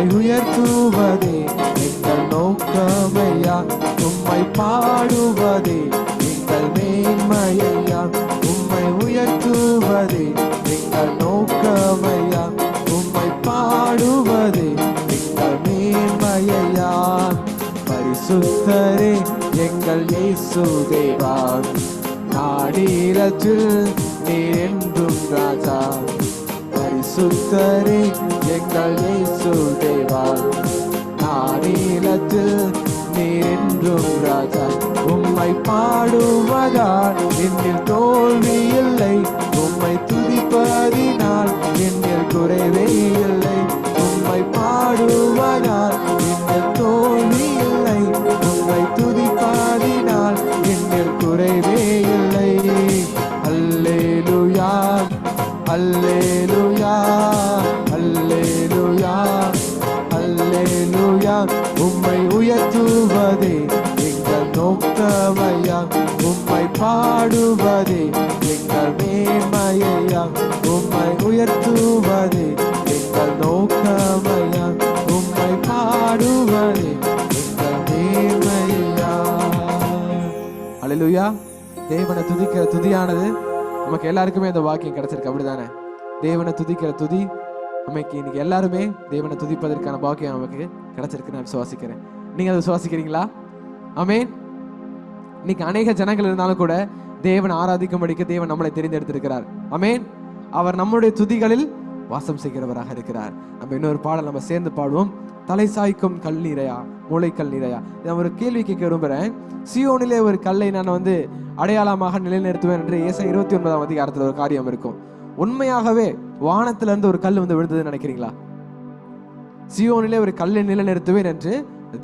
உம்மை உயர்த்துவதே எங்கள் நோக்கமையா, உம்மை பாடுவதே எங்கள் மேன்மையா, உம்மை உயர்த்துவதே எங்கள் நோக்கமையா, உம்மை பாடுவதே எங்கள் மேன்மையா. பரிசுத்தரே எங்கள் இயேசு தேவா, நாடீரத்தில் நீர் என்றும் ராஜா. பரிசுத்தரே எங்கள் இயேசு தேவா, நாடீரத்தில் நீர் என்றும் ராஜா. உம்மை பாடுவதால் என்னில் தோல்வி இல்லை, உம்மை துதிப்பதினால் என்னில் குறைவே இல்லை. உம்மை பாடுவதால் என்னில் தோல்வி இல்லை, உம்மை துதிப்பதினால் என்னில் குறைவே இல்லை. அல்லேலூயா அல்லேலூயா அல்லேலூயா அல்லேலூயா. உம்மை உயர்த்துவதே எங்கள் நோக்கமையா, உம்மை பாடுவதே எங்கள் மேன்மையா, உம்மை உயர்த்துவதே எங்கள் நோக்கமையா, உம்மை பாடுவதே எங்கள் மேன்மையா. அல்லேலூயா. தேவனை துதிக்கிற துதியானது நமக்கு எல்லாருக்குமே அந்த வாக்கியம் கிடைச்சிருக்கு, அப்படிதானே? தேவனை துதிக்கிற துதி நமக்கு இன்னைக்கு எல்லாருமே தேவனை துதிப்பதற்கான பாக்கியம் நமக்கு கிடைச்சிருக்கு. நான் விசுவாசிக்கிறேன். நீங்க அதை விசுவாசிக்கிறீங்களா? ஆமென். இன்னைக்கு அநேக ஜனங்கள் இருந்தாலும் கூட தேவன் ஆராதிக்கும்படிக்கு தேவன் நம்மளை தெரிந்தெடுத்திருக்கிறார். ஆமென். அவர் நம்முடைய துதிகளில் வாசம் செய்கிறவராக இருக்கிறார். நம்ம இன்னொரு பாடல் நம்ம சேர்ந்து பாடுவோம். தலை சாய்க்கும் கல் நீரையா, மூளைக்கல் நீரையா. நான் ஒரு கேள்வி கேட்க விரும்புறேன். சியோனிலே ஒரு கல்லை நான் அடையாளமாக நிலைநிறுத்துவேன் என்று ஏசாயா 29ஆம் அதிகாரத்தில் ஒரு காரியம் இருக்கும். உண்மையாகவே வானத்துல இருந்து ஒரு கல் விழுந்ததுன்னு நினைக்கிறீங்களா? சியோனிலே ஒரு கல்லை நிலைநிறுத்துவேன் என்று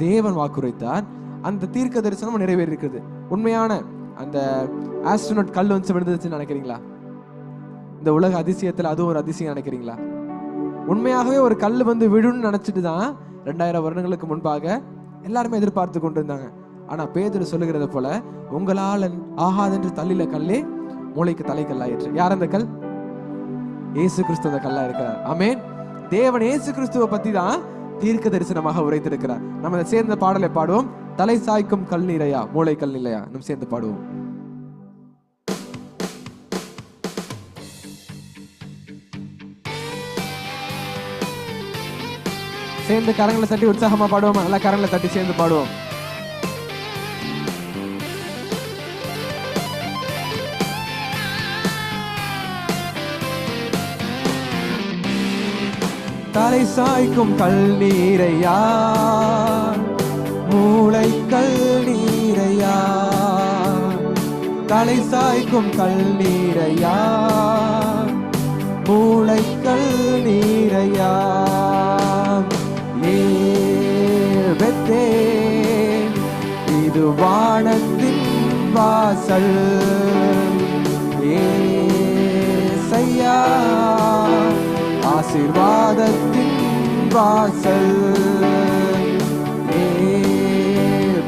தேவன் வாக்குரைத்தார். அந்த தீர்க்க தரிசனம் நிறைவேறி இருக்குது. உண்மையான அந்த ஆஸ்ட்ரோனட் கல் விழுந்துச்சுன்னு நினைக்கிறீங்களா? இந்த உலக அதிசயத்துல அதுவும் ஒரு அதிசயம் நினைக்கிறீங்களா? உண்மையாகவே ஒரு கல் விழுன்னு நினைச்சிட்டு தான் 2000 வருடங்களுக்கு முன்பாக எல்லாருமே எதிர்பார்த்து கொண்டிருந்தாங்க. ஆனா பேதுரு சொல்லுகிறது போல, உங்களால் ஆகாதென்று தள்ளில கல்லே மூளைக்கு தலைக்கல்லாயிற்று. யார் அந்த கல்? இயேசு கிறிஸ்து அந்த கல்லா இருக்கிறார். ஆமென். தேவன் இயேசு கிறிஸ்துவை பத்தி தான் தீர்க்க தரிசனமாக உரைத்திருக்கிறார். நம்ம சேர்ந்த பாடலை பாடுவோம். தலை சாய்க்கும் கல் நீரையா, மூளைக்கல் இல்லையா. நம்ம சேர்ந்து பாடுவோம். சேர்ந்து கரங்களை தட்டி உற்சாகமா பாடுவோம். நல்லா கரங்களை தட்டி சேர்ந்து பாடுவோம். தலை சாய்க்கும் கல் நீரையா, மூளைக்கல் நீரையா, தலை சாய்க்கும் கல் நீரையா, மூளைக்கல் நீரையா. பெத்தேன் இது வானத்தின் வாசல், ஏசையா ஆசீர்வாதத்தின் வாசல்.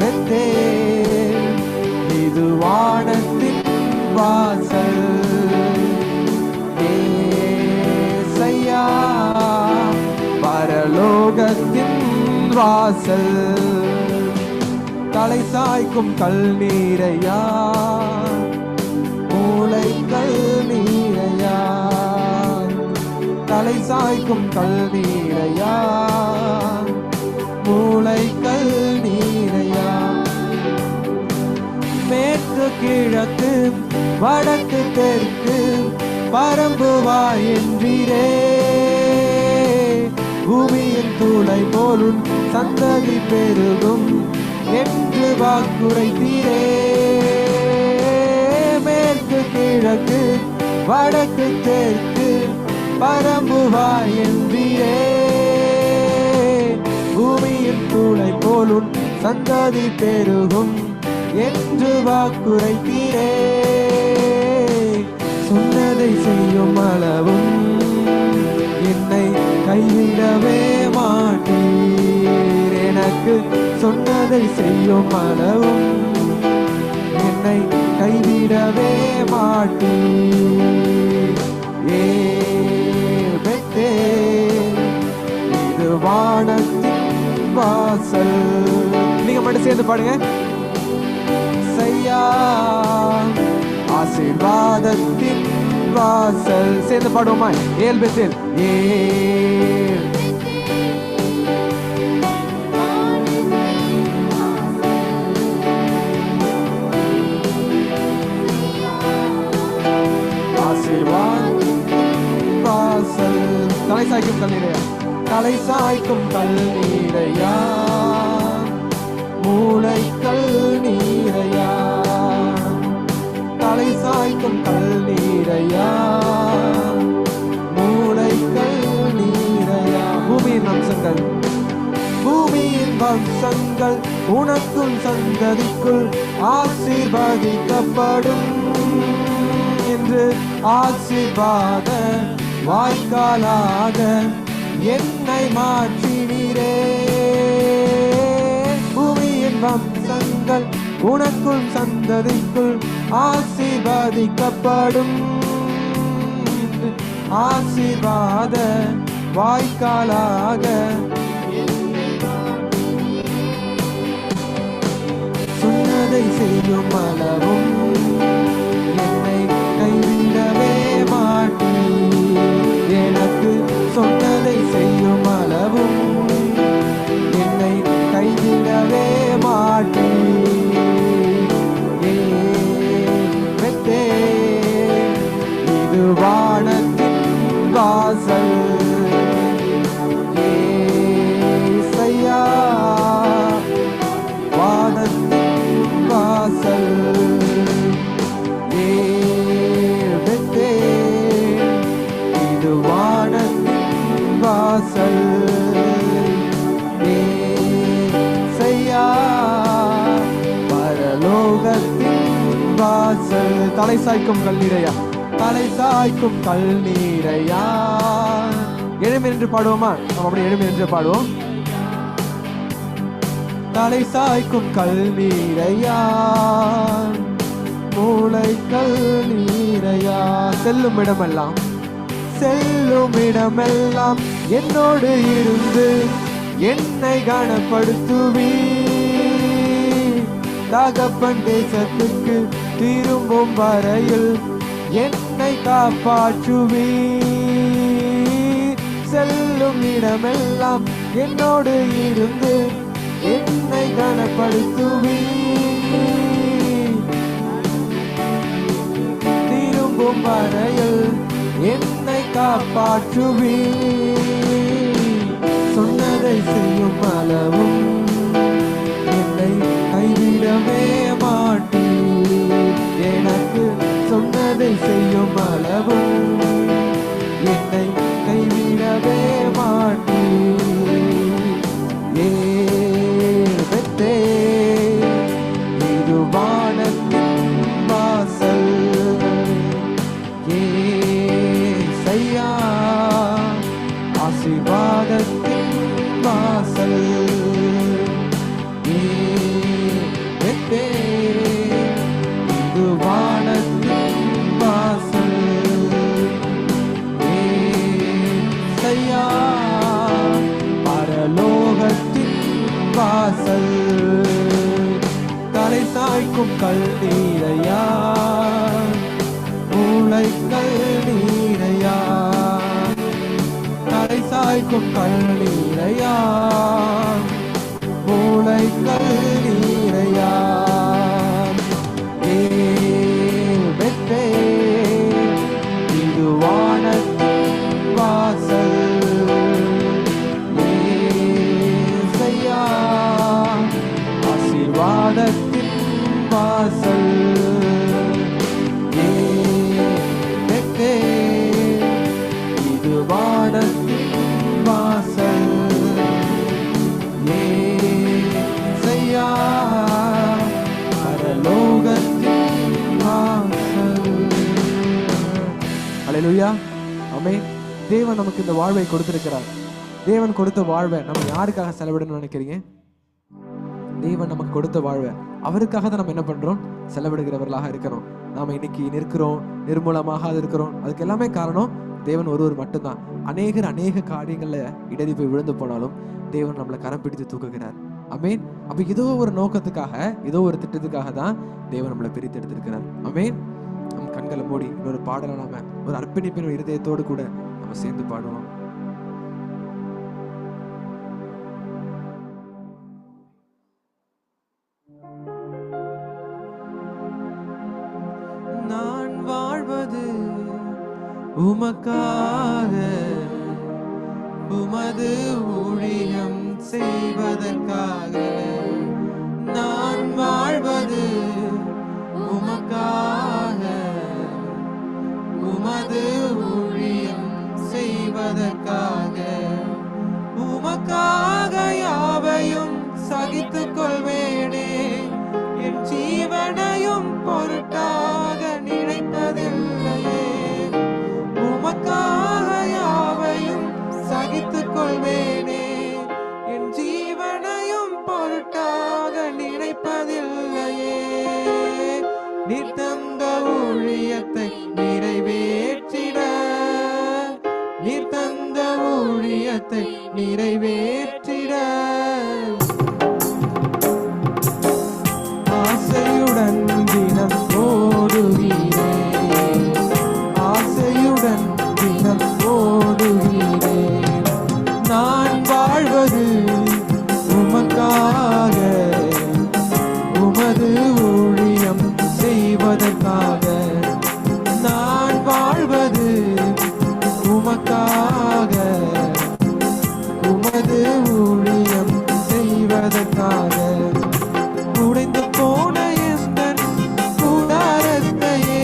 பெத்தேன் இது வானத்தின் வாசல், ஏசையா பரலோகத்தின் வாசல். தலை சாய்க்கும் கல் நீரையா, மூளைக்கல் நீரையா, தலை சாய்க்கும் கல் நீரையா, மூளைக்கல் நீரையா. மேற்கு கிழக்கு வடக்கு தெற்கு பரம்புவாய் என்றீரே, பூமியின் தூளை போலும் சந்ததி பெருகும் என்று வாக்குரைத்தீரே. மேற்கு கிழக்கு வடக்கு தெற்கு பரம்புவாய் என்றீரே, பூமியின் தூளை போலும் சந்ததி பெருகும் என்று வாக்குரைத்தீரே. சொன்னதை செய்யும் அளவும் என்னை கைவிடவே மாட்டீர். எனக்கு சொன்னதை செய்யும் அளவும் என்னை கைவிடவே மாட்டீர். பெத்தேன் இது வானத்தின் வாசல். நீங்க மட்டும் சேர்ந்து பாடுங்க. ஐயா ஆசீர்வாதத்தின் வாசல். சேர்ந்து பாடுவோமா? ஏல் பெத்தேல் ஏல். தலை சாய்க்கும் கல்லீரையா, தலை சாய்க்கும் கல்லீரையா, மூளைக்கல் நீரையா, தலை சாய்க்கும் கல்லீரையா, மூளைக்கல் நீரையா. பூமியின் வம்சங்கள், பூமியின் வம்சங்கள் உனக்கும் சந்ததிக்குள் ஆசீர்வதிக்கப்படும் என்று ஆசீர்வாத வாய்க்காலாக என்னை மாற்றினீரே. பூமியின் வம்சங்கள் உனக்குள் சந்ததிக்குள் ஆசீர்வதிக்கப்படும் ஆசீர்வாத வாய்க்காலாக சொன்னதை செய்யும் அளவும் என்னை கைவிடவே மாட்டீர். எனக்கு சொன்னதை செய்யும் அளவும் என்னை கைவிடவே மாட்டீர். இது வானத்தின் வாசல். ஏசையா வானத்தின் வாசல். இது வானத்தின் வாசல். ஏசையா பரலோகத்தின் வாசல். தலை சாய்க்கும் கல்லீரையா, தலை சாய்க்கும் கல்லீரையா. எழுமி என்று பாடுவோமா? நம்ம அப்படி எழுமி என்று பாடுவோம். தலை சாய்க்கும் கல்லீரையா, மூளைக்கல் நீரையா. செல்லும் இடமெல்லாம், செல்லும் இடமெல்லாம் என்னோடு இருந்து என்னை கனப்படுத்துவி. தகப்பன் தேசத்துக்கு திரும்பும் வரையில் என்னை காப்பாற்றுவி. செல்லும் இடமெல்லாம் என்னோடு இருந்து என்னை கனப்படுத்துவி. திரும்பும் வரையில் என்னை காப்பாற்றுவி. சொன்னதை செய்யும் அளவும் என்னை கைவிடவே மாட்டீர். எனக்கு சொன்னதை செய்யும் அளவும் என்னை கைவிடவே மாட்டீர். ஏபெத்தே இது வானத்தின் வாசல். ஏசையா ஆசீர்வாதத்தின் வாசல். ஏபெத்தே இது வானத்தின் வாசல். ஏசையா பரலோகத்தின் வாசல். தலை சாய்க்கும் கல்லீரையா, மூளைக்கல் நீரையா, தலை சாய்க்கும் கல்லீரையா, மூளைக்கல் நீரையா. ஏபெத்தே இது வானத்தின் வாசல். ஏசையா ஆசீர்வாதத்தின் வாசல். ஏபெத்தே இது வானத்தின் வாசல். ஏசையா பரலோகத்தின் வாசல். அல்லேலூயா, ஆமென். தேவன் நமக்கு இந்த வாழ்வை கொடுத்திருக்கிறார். தேவன் கொடுத்த வாழ்வை நம்ம யாருக்காக செலவிடணும்னு நினைக்கிறீங்க? தேவன் நமக்கு கொடுத்த வாழ்வை அவருக்காக தான் நம்ம என்ன பண்றோம்? செலவிடுகிறவர்களாக இருக்கணும். நாம இன்னைக்கு நிற்கிறோம், நிர்மூலமாக இருக்கிறோம். அதுக்கு எல்லாமே காரணம் தேவன் ஒருவர் மட்டும்தான். அநேக காரியங்கள்ல இடறி போய் விழுந்து போனாலும் தேவன் நம்மளை கரம் பிடித்து தூக்குகிறார். ஆமென். அப்ப ஏதோ ஒரு நோக்கத்துக்காக, ஏதோ ஒரு திட்டத்துக்காக தான் தேவன் நம்மளை பிரித்து எடுத்திருக்கிறார். ஆமென். நம்ம கண்களை மூடி இன்னொரு பாடலை நாம ஒரு அர்ப்பணிப்பின் இருதயத்தோடு கூட நம்ம சேர்ந்து பாடுவோம். நான் வாழ்வது உமக்காக, உமது ஊழியம் செய்வதற்காக. நான் வாழ்வது உமக்காக, உமது ஊழியம் செய்வதற்காக. உமக்காக யாவையும் சகித்துக் கொள்வேனே, என் ஜீவனையும் பொருட்டாக நினைப்பதில்லையே. உமக்காக யாவையும் சகித்துக் கொள்வேனே, என் ஜீவனையும் பொருட்டாக நினைப்பதில்லையே. நீர் தந்த ஊழியத்தை நிறைவேற்றிட, நீர் தந்த ஊழியத்தை நிறைவேற்றிட ஆசையுடன் தினம் ஓடுகிறேன், ஆசையுடன் தினம் ஓடுகிறேன். நான் வாழ்வது உமக்காக, உமது ஊழியம் செய்வதற்காக. நான் வாழ்வது உமக்காக, உமது ஊழியம் செய்வதற்காக. உடைந்து போன எந்தன் கூடாரத்தையே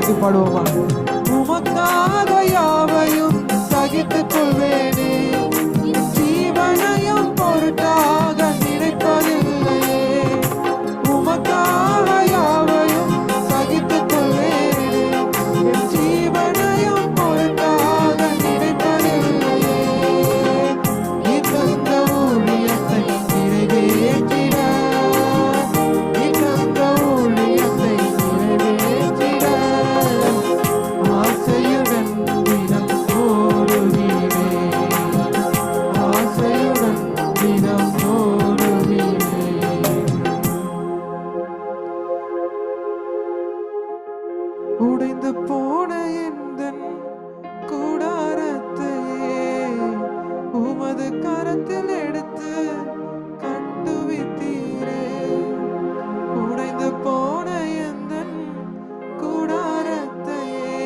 சேர்த்து பாடுவோமா? உமக்காக யாவையும் சகித்துக் கொள்வேனே, ஜீவனையும் பொருட்டாக நினைப்பதில்லையே. உமக்காக யாவையும் சகித்துக் கொள்வேனே, என் ஜீவனையும் பொருட்டாக நினைப்பதில்லையே. நீ தந்த ஊழியத்தை நிறைவேற்றிட, நீ தந்த ஊழியத்தை நிறைவேற்றிட ஆசையுடன் தினம் ஓடுகிறேன், ஆசையுடன் தினம் ஓடுகிறேன். உடைந்து போன எந்தன் கூடாரத்தையே உமது கரத்தில் எடுத்து கட்டுவித்தீரே. உடைந்து போன எந்தன் கூடாரத்தையே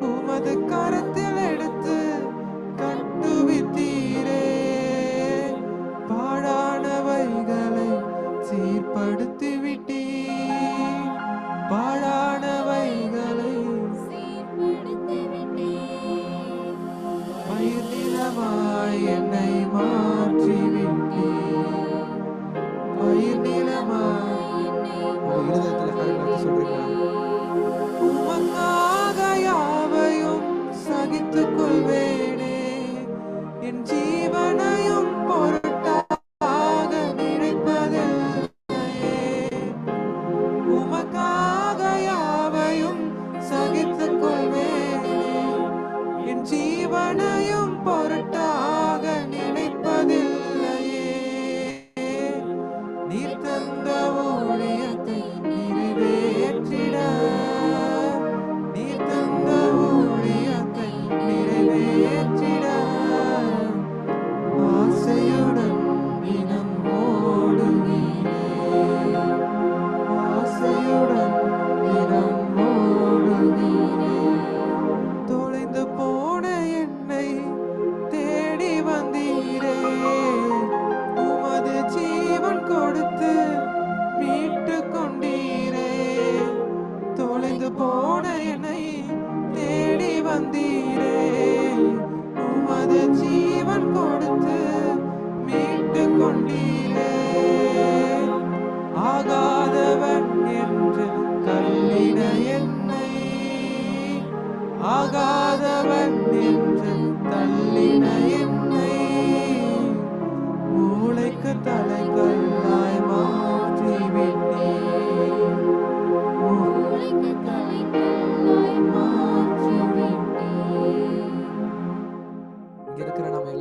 உமது கரத்தில் எடுத்து கட்டுவித்தீரே. பாழானவைகளை சீர்படுத்தி விட்டீர், பாழானவைகளை பயிர் நிலமாய் என்னை மாற்றி விட்டீர், பயிர் நிலமாய். உங்க இருதயத்துல கரங்களை சொல்றீங்களா? உமக்காக யாவையும் சகித்துக் கொள்வேனே, என் ஜீவனையும் பொருட்டாக நினைப்பதில்லையே. உமக்காக யாவையும் சகித்துக் கொள்வேனே, என் ஜீவனையும் பொருட்டாக நினைப்பதில்லையே. நீர் தந்த ஊழியத்தை நிறைவேற்றிட, நீர் தந்த ஊழியத்தை நிறைவேற்றிட ஆசையுடன் தினம் ஓடுகிறேன், ஆசையுடன் தினம் ஓடுகிறேன். தொலைந்து போன என்னை தேடி வந்தீரே, உமது ஜீவன் கொடுத்து மீட்டு கொண்டீரே. தொலைந்து போன என்னை தேடி வந்தீரே, உமது ஜீவன் கொடுத்து மீட்டு கொண்டீரே. ஆகாதவன் என்று தள்ளின என்னை, ஆகாதவன் என்று தள்ளின என்னை மூளைக்கு தலைகல்லாய் மாற்றி விட்டீர், மூளைக்கு தலைகல்லாய் மாற்றி விட்டீர். இங்க இருக்கிற நம்ம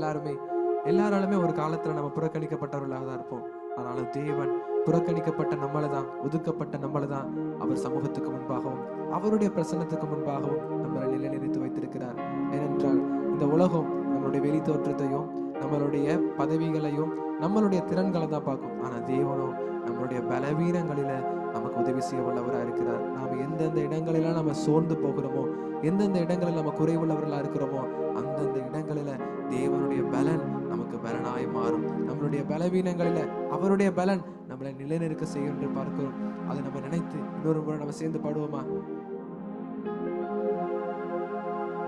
எல்லாராலுமே ஒரு காலத்துல நம்ம புறக்கணிக்கப்பட்டவர்களாக தான் இருப்போம். ஆனாலும் தேவன் புறக்கணிக்கப்பட்ட நம்மளை தான், ஒதுக்கப்பட்ட நம்மளை தான் அவர் சமூகத்துக்கு முன்பாகவும் அவருடைய பிரசன்னத்துக்கு முன்பாகவும் நம்மளை நிலைநிறுத்தி வைத்திருக்கிறார். ஏனென்றால் இந்த உலகம் நம்மளுடைய வெளி தோற்றத்தையும் நம்மளுடைய பதவிகளையும் நம்மளுடைய திறன்களை தான் பார்க்கும். ஆனா தேவனோ நம்மளுடைய பலவீனங்களில நமக்கு உதவி செய்ய வல்லவராக இருக்கிறார். நாம் எந்தெந்த இடங்களில நம்ம சோர்ந்து போகிறோமோ, எந்தெந்த இடங்களில் நம்ம குறைவுள்ளவர்களா இருக்கிறோமோ, அந்தந்த இடங்களில தேவனுடைய பலன் நமக்கு பலனாய் மாறும். நம்மளுடைய பலவீனங்களில அவருடைய பலன் நம்மளை நிலைநிற்க செய்யும் என்று பார்க்கிறோம். அதை நம்ம நினைத்து இன்னொரு முறை நம்ம சேர்ந்து பாடுவோமா?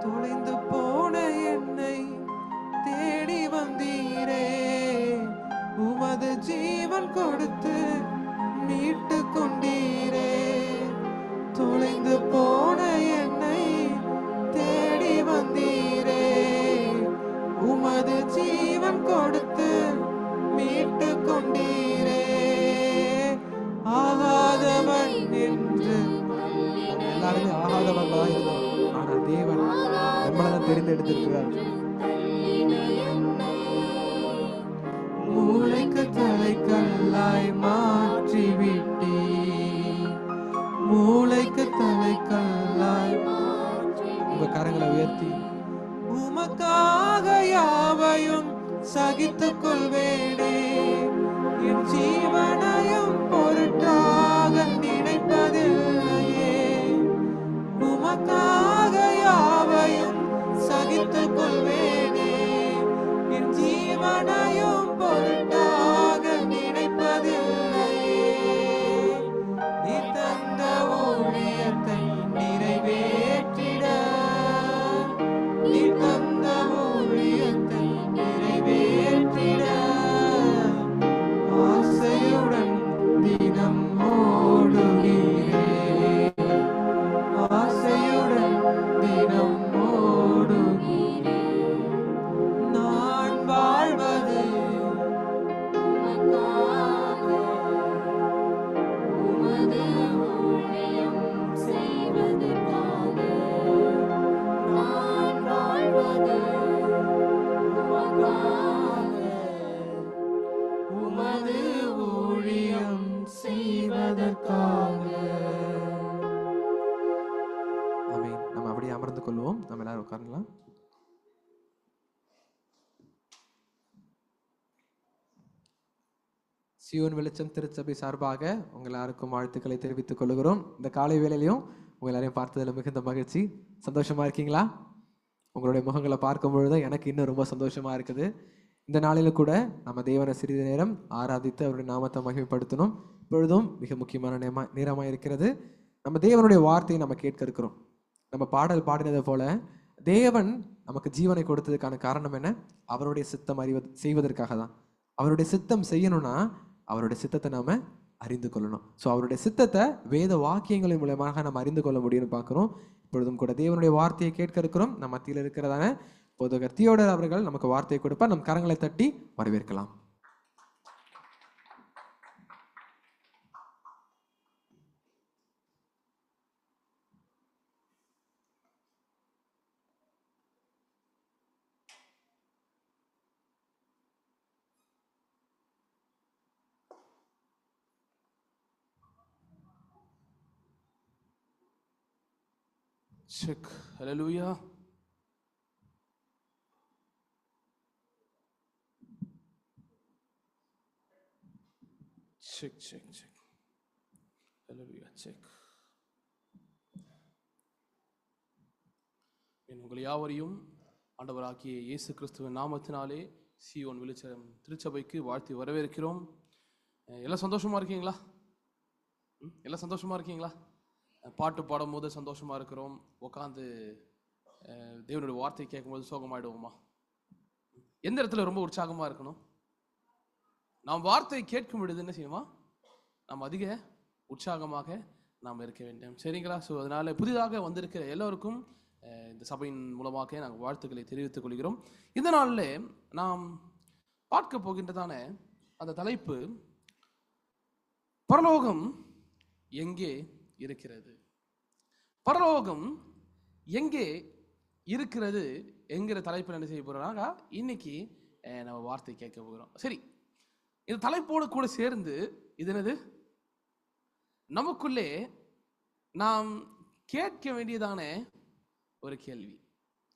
தொலைந்து போன என்னை தேடி வந்தீரே, உமது ஜீவன் கொடுத்து மீட்டு கொண்டீரே. தொலைந்து போன என்னை தேடி வந்தீரே, உமது ஜீவன் கொடுத்து மீட்டு கொண்டீரே. ஆகாதவன் என்று நம்ம எல்லாருமே ஆகாதவர்களாக இருந்தோம். ஆனா தேவன் நம்மளதான் தெரிந்தெடுத்திருக்கிறார். மூளைக்கு தலைக்கல்லாய் மாற்றி விட்டீர், மூளைக்கு தலைக்கல்லாய். உங்க கரங்களை உயர்த்தி உமக்காக யாவையும் சகித்துக் கொள்வேனே, என் ஜீவனையும் பொருட்டாக நினைப்பதில்லையே. உமக்காக யாவையும் சகித்துக் கொள்வேனே, என் ஜீவனையும் பொருட்டாக நினைப்பதில்லையே. நீ தந்த ஊழியத்தை உட்காரலாம். சியோன் வெளிச்சம் திருச்சபை சார்பாக உங்கள் எல்லாருக்கும் வாழ்த்துக்களை தெரிவித்துக் கொள்கிறோம். இந்த காலை வேளையிலையும் உங்கள் எல்லாரையும் பார்த்ததில் மிகுந்த மகிழ்ச்சி. சந்தோஷமா இருக்கீங்களா? உங்களுடைய முகங்களை பார்க்கும் பொழுது எனக்கு இன்னும் ரொம்ப சந்தோஷமா இருக்குது. இந்த நாளில கூட நம்ம தேவனை சிறிது நேரம் ஆராதித்து அவருடைய நாமத்தை மகிமைப்படுத்தணும். இப்பொழுதும் மிக முக்கியமான நேரமாக இருக்கிறது. நம்ம தேவனுடைய வார்த்தையை நம்ம கேட்க இருக்கிறோம். நம்ம பாடல் பாடினதை போல தேவன் நமக்கு ஜீவனை கொடுத்ததுக்கான காரணம் என்ன? அவருடைய சித்தம் செய்வதற்காக தான். அவருடைய சித்தம் செய்யணும்னா அவருடைய சித்தத்தை நாம அறிந்து கொள்ளணும். ஸோ அவருடைய சித்தத்தை வேத வாக்கியங்களின் மூலமாக நம்ம அறிந்து கொள்ள முடியும்னு பார்க்குறோம். இப்பொழுதும் கூட தேவனுடைய வார்த்தையை கேட்க இருக்கிறோம். நம்ம மத்தியில் இருக்கிறதான போதகர் தியோடர் அவர்கள் நமக்கு வார்த்தையை கொடுப்பார். நம் கரங்களை தட்டி வரவேற்கலாம். Check. Hallelujah. Check. Hallelujah. Check. உங்கள் யாவரையும் ஆண்டவராகிய இயேசு கிறிஸ்துவின் நாமத்தினாலே சியோன் வெளிச்சம் திருச்சபைக்கு வாழ்த்தி வரவேற்கிறோம். எல்லாம் சந்தோஷமா இருக்கீங்களா? எல்லாம் சந்தோஷமா இருக்கீங்களா? பாட்டு பாடும் போது சந்தோஷமா இருக்கிறோம். உட்காந்து தேவனுடைய வார்த்தை கேட்கும்போது சோகமாயிடுவோமா? எந்த இடத்துல ரொம்ப உற்சாகமா இருக்கணும்? நாம் வார்த்தை கேட்கும் பொழுது என்ன செய்யுமா? நாம் அதிக உற்சாகமாக நாம் இருக்க வேண்டும். சரிங்களா? ஸோ அதனால புதிதாக வந்திருக்கிற எல்லோருக்கும் இந்த சபையின் மூலமாக நாங்கள் வாழ்த்துக்களை தெரிவித்துக் கொள்கிறோம். இந்த நாளில் நாம் பார்க்க போகின்றதான அந்த தலைப்பு பரலோகம் எங்கே இருக்கிறது? பரலோகம் எங்கே இருக்கிறது என்கிற தலைப்பில் என்ன செய்ய போறோம்னா இன்னைக்கு நம்ம வார்த்தை கேட்க போகிறோம். சரி, இந்த தலைப்போடு கூட சேர்ந்து இது என்னது, நமக்குள்ளே நாம் கேட்க வேண்டியதான ஒரு கேள்வி.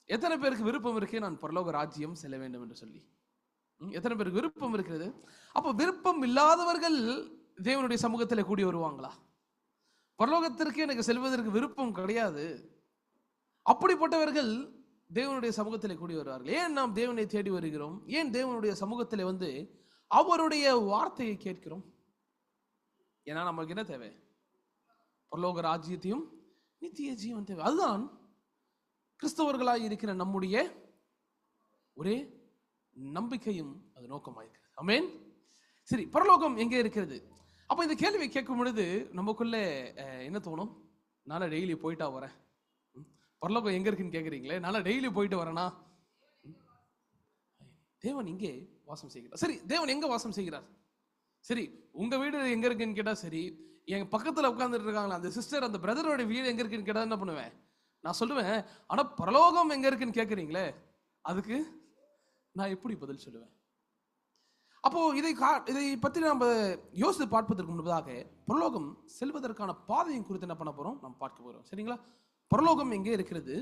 எத்தனை பேருக்கு விருப்பம் இருக்கு நான் பரலோக ராஜ்யம் செல்ல வேண்டும் என்று சொல்லி? எத்தனை பேருக்கு விருப்பம் இருக்கிறது? அப்போ விருப்பம் இல்லாதவர்கள் தேவனுடைய சமூகத்தில் கூடி வருவாங்களா? பரலோகத்திற்கு எனக்கு செல்வதற்கு விருப்பம் கிடையாது, அப்படிப்பட்டவர்கள் தேவனுடைய சமூகத்தில் கூடி வருவார்கள். ஏன் நாம் தேவனை தேடி வருகிறோம்? ஏன் தேவனுடைய சமூகத்தில் வந்து அவருடைய வார்த்தையை கேட்கிறோம்? ஏன்னா நமக்கு என்ன தேவை? பரலோக ராஜ்யத்தையும் நித்திய ஜீவன் தேவை. அதுதான் கிறிஸ்தவர்களாய் இருக்கிற நம்முடைய ஒரே நம்பிக்கையும் அது நோக்கமாயிருக்கிறது. ஆமென். சரி, பரலோகம் எங்கே இருக்கிறது? அப்போ இந்த கேள்வியை கேட்கும் பொழுது நமக்குள்ள என்ன தோணும்? நானும் டெய்லி போயிட்டா வரேன். பரலோகம் எங்க இருக்குன்னு கேட்குறீங்களே, நானும் டெய்லி போயிட்டு வரேனா? தேவன் இங்கே வாசம் செய்கிறார். சரி, தேவன் எங்க வாசம் செய்கிறார்? சரி, உங்க வீடு எங்க இருக்குன்னு கேட்டா சரி, எங்க பக்கத்துல உட்கார்ந்துட்டு இருக்காங்களா அந்த சிஸ்டர், அந்த பிரதரோட வீடு எங்க இருக்குன்னு கேட்டா என்ன பண்ணுவேன்? நான் சொல்லுவேன், ஆனா பரலோகம் எங்க இருக்குன்னு கேட்குறீங்களே, அதுக்கு நான் எப்படி பதில் சொல்லுவேன்? அப்போ இதை பற்றி நம்ம யோசித்து பார்ப்பதற்கு முன்பதாக பரலோகம் செல்வதற்கான பாதையின் குறித்து என்ன பண்ண போறோம்? நம்ம பார்க்க போறோம். சரிங்களா? பரலோகம் எங்கே இருக்கிறது,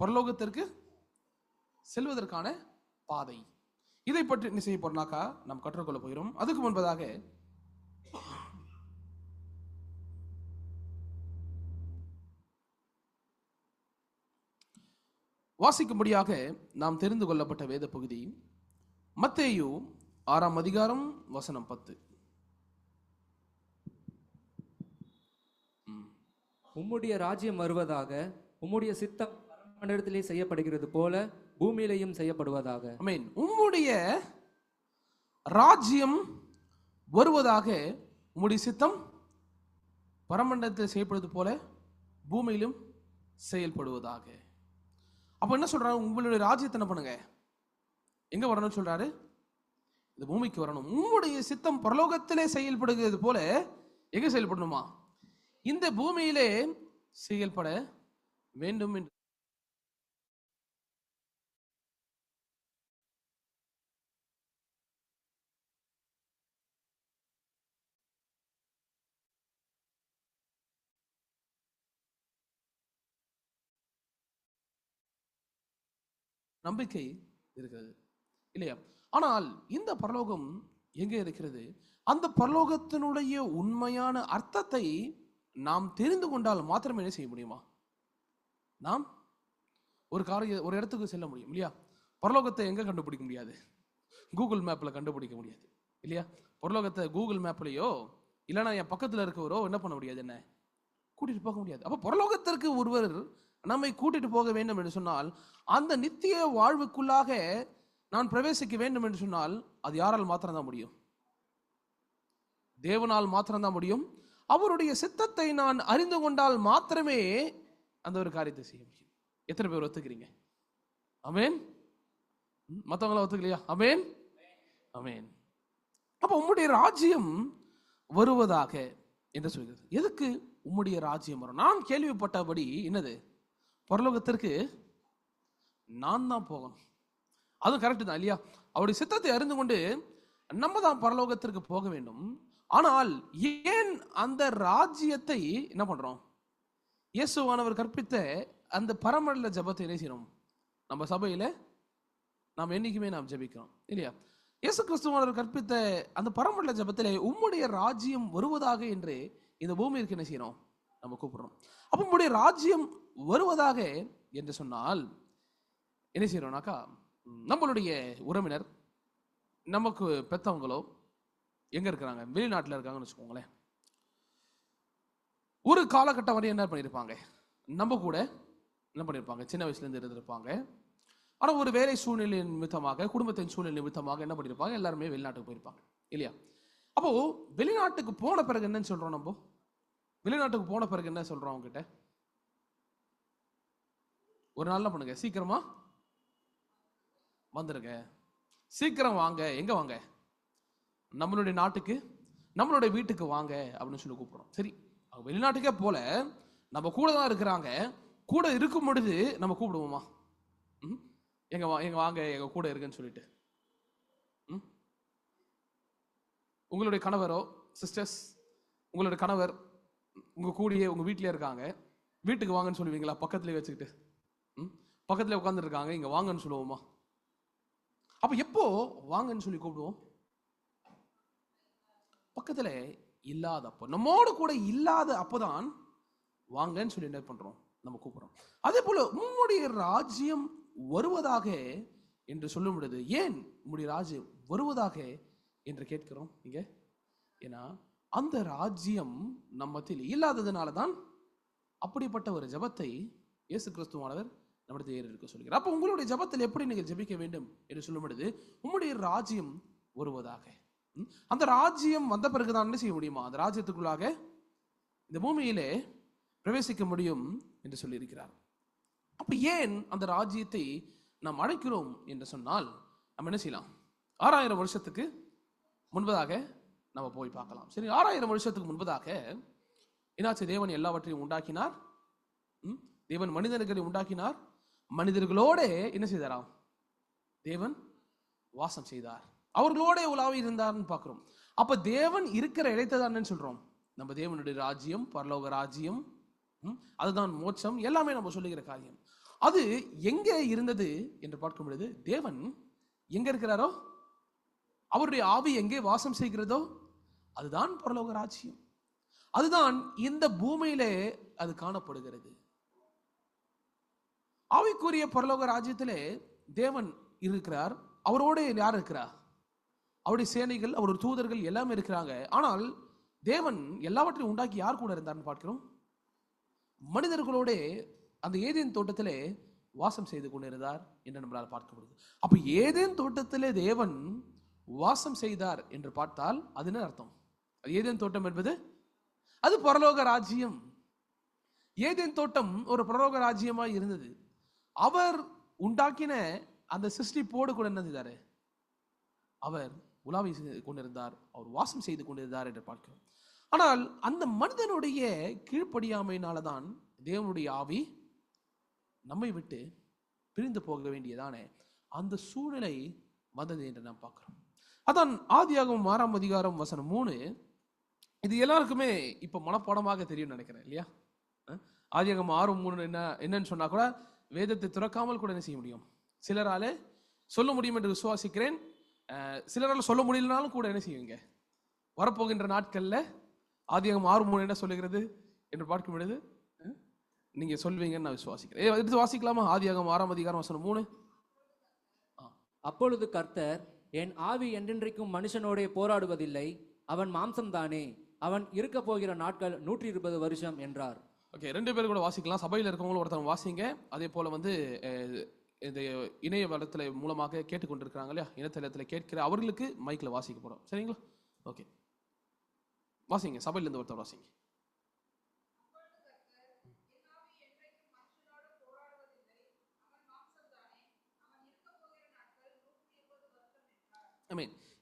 பரலோகத்திற்கு செல்வதற்கான பாதை, இதை பற்றி என்ன செய்ய போறோம்னாக்கா நாம் கற்றுக்கொள்ள போகிறோம். அதுக்கு முன்பதாக வாசிக்கும்படியாக நாம் தெரிந்து கொள்ளப்பட்ட வேத பகுதி மத்தேயு 6ஆம் அதிகாரம் வசனம் 10. உம்முடைய ராஜ்யம் வருவதாக, உம்முடைய சித்தம் பரமண்டலத்திலே செய்யப்படுகிறது போல பூமியிலேயும் செய்யப்படுவதாக. ஆமென். உம்முடைய ராஜ்யம் வருவதாக, உம்முடைய சித்தம் பரமண்டலத்தில் செய்யப்படுவது போல பூமியிலும் செயல்படுவதாக. அப்ப என்ன சொல்றாரு? உங்களுடைய ராஜ்யத்தை என்ன பண்ணுங்க, எங்க வரணும்னு சொல்றாரு? இந்த பூமிக்கு வரணும். உம்முடைய சித்தம் பரலோகத்திலே செயல்படுகிறது போல எங்க செயல்படணுமா? இந்த பூமியிலே செயல்பட வேண்டும் என்று நம்பிக்கை இருக்கிறது இல்லையா? ஆனால் இந்த பரலோகம் எங்கே இருக்கிறது? அந்த பரலோகத்தினுடைய உண்மையான அர்த்தத்தை நாம் தெரிந்து கொண்டால் மாத்திரமே என்ன செய்ய முடியுமா? நாம் ஒரு இடத்துக்கு செல்ல முடியும் இல்லையா? பரலோகத்தை எங்க கண்டுபிடிக்க முடியாது? கூகுள் மேப்ல கண்டுபிடிக்க முடியாது இல்லையா? பரலோகத்தை கூகுள் மேப்லயோ இல்லைன்னா என் பக்கத்துல இருக்கவரோ என்ன பண்ண முடியாது, என்ன கூட்டிட்டு போக முடியாது. அப்ப பரலோகத்திற்கு ஒருவர் நம்மை கூட்டிட்டு போக வேண்டும் என்று சொன்னால், அந்த நித்திய வாழ்வுக்குள்ளாக நான் பிரவேசிக்க வேண்டும் என்று சொன்னால் அது யாரால் மாத்திரம்தான் முடியும்? தேவனால் மாத்திரம்தான் முடியும். அவருடைய சித்தத்தை நான் அறிந்து கொண்டால் மாத்திரமே அந்த ஒரு காரியத்தை செய்ய முடியும். எத்தனை பேர் ஒத்துக்கிறீங்க? ஆமென். மற்றவங்கள ஒத்துக்கலையா? ஆமென், ஆமென். அப்ப உம்முடைய ராஜ்யம் வருவதாக என்று சொல்கிறது. எதுக்கு உம்முடைய ராஜ்யம் வரும்? நான் கேள்விப்பட்டபடி என்னது, பரலோகத்திற்கு நான் தான் போகணும். அதுவும் கரெக்ட் தான் இல்லையா? அவருடைய சித்தத்தை அறிந்து கொண்டு நம்ம தான் பரலோகத்திற்கு போக வேண்டும். ஆனால் ஏன் அந்த ராஜ்யத்தை என்ன பண்றோம்? இயேசுவானவர் கற்பித்த அந்த பரமண்டல ஜெபத்தை என்ன செய்யணும்? நம்ம சபையில நாம் என்னைக்குமே நாம் ஜெபிக்கிறோம் இல்லையா? இயேசு கிறிஸ்துவானவர் கற்பித்த அந்த பரமண்டல ஜெபத்திலே உம்முடைய ராஜ்யம் வருவதாக என்று இந்த பூமிக்கு என்ன செய்யணும்? நம்ம கூப்பிடுறோம். அப்ப உம்முடைய ராஜ்யம் வருவதாக என்று சொன்னால் என்ன செய்யறோம்னாக்கா, நம்மளுடைய உறவினர், நமக்கு பெத்தவங்களோ எங்க இருக்கிறாங்க, வெளிநாட்டில் இருக்காங்கன்னு வச்சுக்கோங்களேன். ஒரு காலகட்டம் வரை என்ன பண்ணியிருப்பாங்க, நம்ம கூட என்ன பண்ணியிருப்பாங்க, சின்ன வயசுல இருந்து இருந்திருப்பாங்க. ஆனால் ஒரு வேலை சூழ்நிலை நிமித்தமாக, குடும்பத்தின் சூழ்நிலை நிமித்தமாக என்ன பண்ணியிருப்பாங்க, எல்லாருமே வெளிநாட்டுக்கு போயிருப்பாங்க இல்லையா? அப்போ வெளிநாட்டுக்கு போன பிறகு என்னன்னு சொல்றோம்? நம்ம வெளிநாட்டுக்கு போன பிறகு என்ன சொல்றோம் அவங்க கிட்ட? ஒரு நாள் பண்ணுங்க, சீக்கிரமா வந்துருங்க, சீக்கிரம் வாங்க. எங்க வாங்க? நம்மளுடைய நாட்டுக்கு, நம்மளுடைய வீட்டுக்கு வாங்க அப்படின்னு சொல்லி கூப்பிடுறோம். சரி, அவங்க வெளிநாட்டுக்கே போல, நம்ம கூட தான் இருக்கிறாங்க. கூட இருக்கும் பொழுது நம்ம கூப்பிடுவோமா? எங்க வாங்க, எங்க கூட இருக்குன்னு சொல்லிட்டு. உங்களுடைய கணவரோ சிஸ்டர்ஸ், உங்களுடைய கணவர் உங்க கூடயே உங்க வீட்டிலே இருக்காங்க, வீட்டுக்கு வாங்கன்னு சொல்லுவீங்களா? பக்கத்துலேயே வச்சுக்கிட்டு பக்கத்துல உட்கார்ந்து இருக்காங்க, இங்க வாங்கன்னு சொல்லுவோமா? அப்ப எப்போ வாங்கன்னு சொல்லி கூப்பிடுவோம்? பக்கத்துல இல்லாதப்போ, நம்மோடு கூட இல்லாத அப்போதான் வாங்கன்னு சொல்லி என்ன பண்றோம், நம்ம கூப்பிடுறோம். அதே போல உம்முடைய ராஜ்யம் வருவதாக என்று சொல்லும் பொழுது ஏன் உம்முடைய ராஜ்யம் வருவதாக என்று கேட்கிறோம் இங்க? ஏன்னா அந்த ராஜ்யம் நம்மத்தில் இல்லாததுனால தான் அப்படிப்பட்ட ஒரு ஜெபத்தை இயேசு கிறிஸ்துவானவர் நம்மிடத்தில் ஏறிருக்க சொல்கிறார். அப்ப உங்களுடைய ஜெபத்தில் எப்படி நீங்கள் ஜெபிக்க வேண்டும் என்று சொல்லும் பொழுது, உம்முடைய ராஜ்யம் வருவதாக. அந்த ராஜ்யம் வந்த பிறகுதான் என்ன செய்ய முடியுமா, அந்த ராஜ்யத்துக்குள்ளாக இந்த பூமியிலே பிரவேசிக்க முடியும் என்று சொல்லியிருக்கிறார். அப்ப ஏன் அந்த ராஜ்யத்தை நாம் அழைக்கிறோம் என்று சொன்னால், நம்ம என்ன செய்யலாம்? 6000 வருஷத்துக்கு முன்பதாக நம்ம போய் பார்க்கலாம். சரி, 6000 வருஷத்துக்கு முன்பதாக என்னாச்சு? தேவன் எல்லாவற்றையும் உண்டாக்கினார். தேவன் மனிதர்களை உண்டாக்கினார். மனிதர்களோட என்ன செய்தாராம்? தேவன் வாசம் செய்தார், அவர்களோட உலாவி இருந்தார்னு பார்க்கிறோம். அப்ப தேவன் இருக்கிற இடத்தை தான் சொல்றோம் நம்ம தேவனுடைய ராஜ்யம், பரலோக ராஜ்யம், அதுதான் மோட்சம், எல்லாமே நம்ம சொல்லுகிற காரியம். அது எங்க இருந்தது என்று பார்க்கும் பொழுது, தேவன் எங்க இருக்கிறாரோ, அவருடைய ஆவி எங்கே வாசம் செய்கிறதோ அதுதான் பரலோக ராஜ்யம். அதுதான் இந்த பூமியிலே அது காணப்படுகிறது. ஆவிக்குரிய பரலோக ராஜ்யத்திலே தேவன் இருக்கிறார். அவரோட யார் இருக்கிறார்? அவருடைய சேனைகள், அவருடைய தூதர்கள் எல்லாமே இருக்கிறாங்க. ஆனால் தேவன் எல்லாவற்றையும் உண்டாக்கி யார் கூட இருந்தார்னு பார்க்கிறோம்? மனிதர்களோட அந்த ஏதேன் தோட்டத்திலே வாசம் செய்து கொண்டிருந்தார் என்று நம்மளால் பார்க்க முடியுது. அப்ப ஏதேன் தோட்டத்திலே தேவன் வாசம் செய்தார் என்று பார்த்தால் அது என்ன அர்த்தம்? அது ஏதேன் தோட்டம் என்பது அது பரலோக ராஜ்யம். ஏதேன் தோட்டம் ஒரு பரலோக ராஜ்யமாய் இருந்தது. அவர் உண்டாக்கின அந்த சிருஷ்டிப்போடு கூட என்ன செய்தாரு? அவர் உலாவி கொண்டிருந்தார், அவர் வாசம் செய்து கொண்டிருந்தார் என்று பார்க்கிறோம். ஆனால் அந்த மனிதனுடைய கீழ்ப்படியாமையினாலதான் தேவனுடைய ஆவி நம்மை விட்டு பிரிந்து போக வேண்டியதான அந்த சூழ்நிலை வந்தது என்று நாம் பார்க்கிறோம். அதான் ஆதியாகமம் 6ஆம் அதிகாரம் வசனம் 3. இது எல்லாருக்குமே இப்ப மனப்பாடமாக தெரியும் நினைக்கிறேன் இல்லையா? ஆதியாகமம் 6:3 என்னன்னு சொன்னா கூட வேதத்தை துறக்காமல் கூட என்ன செய்ய முடியும், சிலரால சொல்ல முடியும் என்று விசுவாசிக்கிறேன். சிலரால் சொல்ல முடியலனாலும் கூட என்ன செய்வீங்க, வரப்போகின்ற நாட்கள்ல ஆதியாகமம் 6:3 என்ன சொல்லுகிறது என்று பார்க்கும் பொழுது நீங்க சொல்வீங்கன்னு நான் விசுவாசிக்கிறேன். எடுத்து வாசிக்கலாமா? ஆதியாகமம் 6:3. அப்பொழுது கர்த்தர், என் ஆவி என்றென்றைக்கும் மனுஷனோடே போராடுவதில்லை, அவன் மாம்சம்தானே, அவன் இருக்க போகிற நாட்கள் 120 வருஷம் என்றார். ஓகே, 2 பேர் கூட வாசிக்கலாம். சபையில் இருக்கவங்களும் ஒருத்தர் வாசிங்க. அதே போல இந்த இணைய வளத்துல மூலமாக கேட்டுக்கொண்டிருக்கிறாங்க இல்லையா, இணையதளத்தில் கேட்கிற அவர்களுக்கு மைக்ல வாசிக்க போறோம். சரிங்களா? ஓகே, வாசிங்க. சபையில இருந்து ஒருத்தர் வாசிங்க.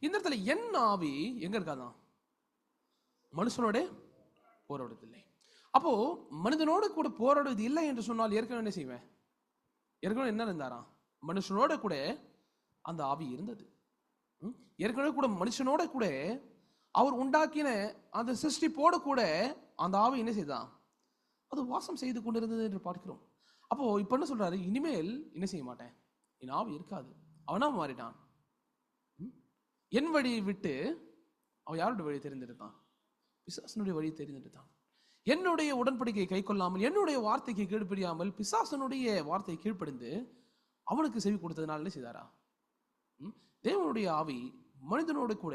இந்த இடத்துல என் ஆவி எங்க இருக்காதான்? மனுஷனோட போராடுவதில்லை. அப்போ மனிதனோட கூட போராடுவது இல்லை என்று சொன்னால் ஏற்கனவே என்ன செய்வேன்? ஏற்கனவே என்ன இருந்தாராம்? மனுஷனோட கூட அந்த ஆவி இருந்தது. ஏற்கனவே கூட மனுஷனோட கூட அவர் உண்டாக்கின அந்த சிருஷ்டிப்போட கூட அந்த ஆவி என்ன செய்தான்? அது வாசம் செய்து கொண்டிருந்தது என்று பார்க்கிறோம். அப்போ இப்ப என்ன சொல்றாரு? இனிமேல் என்ன செய்ய மாட்டேன், என் ஆவி இருக்காது. அவனா மாறிட்டான். என் வழியை விட்டு அவன் யாருடைய வழியை தெரிந்தெடுத்தான்? பிசாசனுடைய வழியை தெரிந்தெடுத்தான். என்னுடைய உடன்படிக்கையை கை கொள்ளாமல், என்னுடைய வார்த்தைக்கு கீழ்ப்படியாமல் பிசாசனுடைய வார்த்தையை கீழ்ப்படிந்து அவனுக்கு செவி கொடுத்ததுனால என்ன செய்தாரா? தேவனுடைய ஆவி மனிதனோடு கூட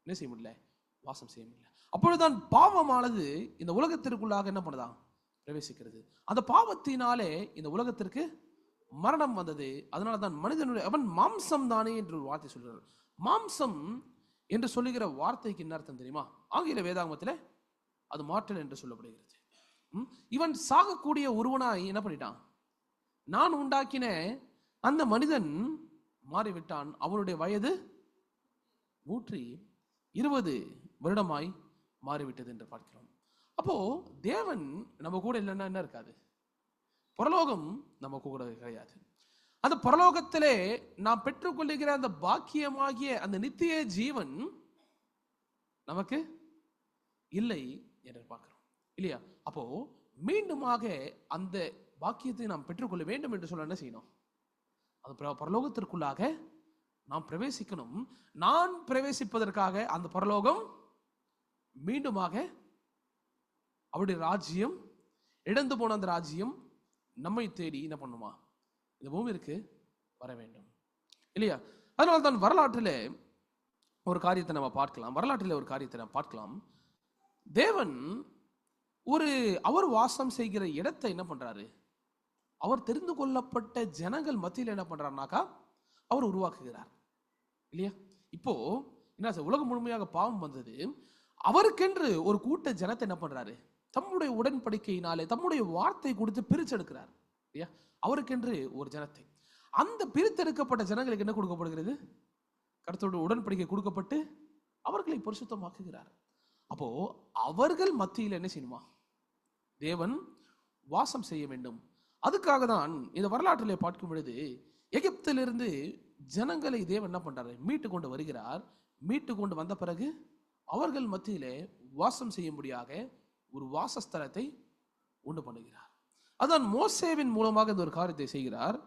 என்ன செய்ய முடியல, வாசம் செய்ய முடியல. அப்பொழுதுதான் பாவமானது இந்த உலகத்திற்குள்ளாக என்ன பண்ணுதான், பிரவேசிக்கிறது. அந்த பாவத்தினாலே இந்த உலகத்திற்கு மரணம் வந்தது. அதனால தான் மனிதனுடைய அவன் மாம்சம் தானே என்று ஒரு வார்த்தை சொல்கிறார். மாம்சம் என்று சொல்லுகிற வார்த்தைக்கு என்ன அர்த்தம் தெரியுமா? ஆங்கில வேதாகமத்தில் அது மாற்றல் என்று சொல்லப்படுகிறது. இவன் சாகக்கூடிய ஒருவனாய் என்ன பண்ணிட்டான்? நான் உண்டாக்கின அந்த மனிதன் மாறிவிட்டான். அவனுடைய வயது 120 வருடமாய் மாறிவிட்டது என்று பார்க்கிறோம். அப்போ தேவன் நம்ம கூட இல்லைன்னா என்ன இருக்காது? பரலோகம் நம்ம கூட கிடையாது. அந்த பரலோகத்திலே நாம் பெற்றுக்கொள்ளுகிற அந்த பாக்கியமாகிய அந்த நித்திய ஜீவன் நமக்கு இல்லை என்று பார்க்கிறோம் இல்லையா? அப்போ மீண்டுமாக அந்த பாக்கியத்தை நாம் பெற்றுக்கொள்ள வேண்டும் என்று சொல்ல என்ன செய்யணும்? அது பரலோகத்திற்குள்ளாக நாம் பிரவேசிக்கணும். நான் பிரவேசிப்பதற்காக அந்த பரலோகம் மீண்டுமாக அவருடைய ராஜ்யம், இழந்து போன அந்த ராஜ்யம் நம்மை தேடி என்ன பண்ணுமா? இந்த பூமிக்கு வர வேண்டும் இல்லையா? அதனால தான் வரலாற்றில் ஒரு காரியத்தை நம்ம பார்க்கலாம். தேவன் அவர் வாசம் செய்கிற இடத்தை என்ன பண்றாரு? அவர் தெரிந்து கொள்ளப்பட்ட ஜனங்கள் மத்தியில் என்ன பண்றாருனாக்கா அவர் உருவாக்குகிறார் இல்லையா? இப்போ என்ன, உலகம் முழுமையாக பாவம் வந்தது. அவருக்கென்று ஒரு கூட்ட ஜனத்தை என்ன பண்றாரு? தம்முடைய உடன்படிக்கையினாலே தம்முடைய வார்த்தை கொடுத்து பிரிச்செடுக்கிறார் இல்லையா? அவருக்கென்று ஒரு ஜனத்தை, அந்த பிரித்தெடுக்கப்பட்ட ஜனங்களுக்கு என்ன கொடுக்கப்படுகிறது? கர்த்தருடைய உடன்படிக்கை கொடுக்கப்பட்டு அவர்களை பரிசுத்தமாக்குகிறார். அப்போ அவர்கள் மத்தியில் என்ன செய்யணுமா? தேவன் வாசம் செய்ய வேண்டும். அதுக்காக தான் இந்த வரலாற்றிலே பார்க்கும் பொழுது எகிப்திலிருந்து ஜனங்களை தேவன் என்ன பண்றாரு? மீட்டு கொண்டு வருகிறார். மீட்டு கொண்டு வந்த பிறகு அவர்கள் மத்தியிலே வாசம் செய்யும்படியாக ஒரு வாசஸ்தலத்தை உண்டு பண்ணுகிறார். அதான் மோசேவின் மூலமாக இந்த ஒரு காரியத்தை செய்கிறார்.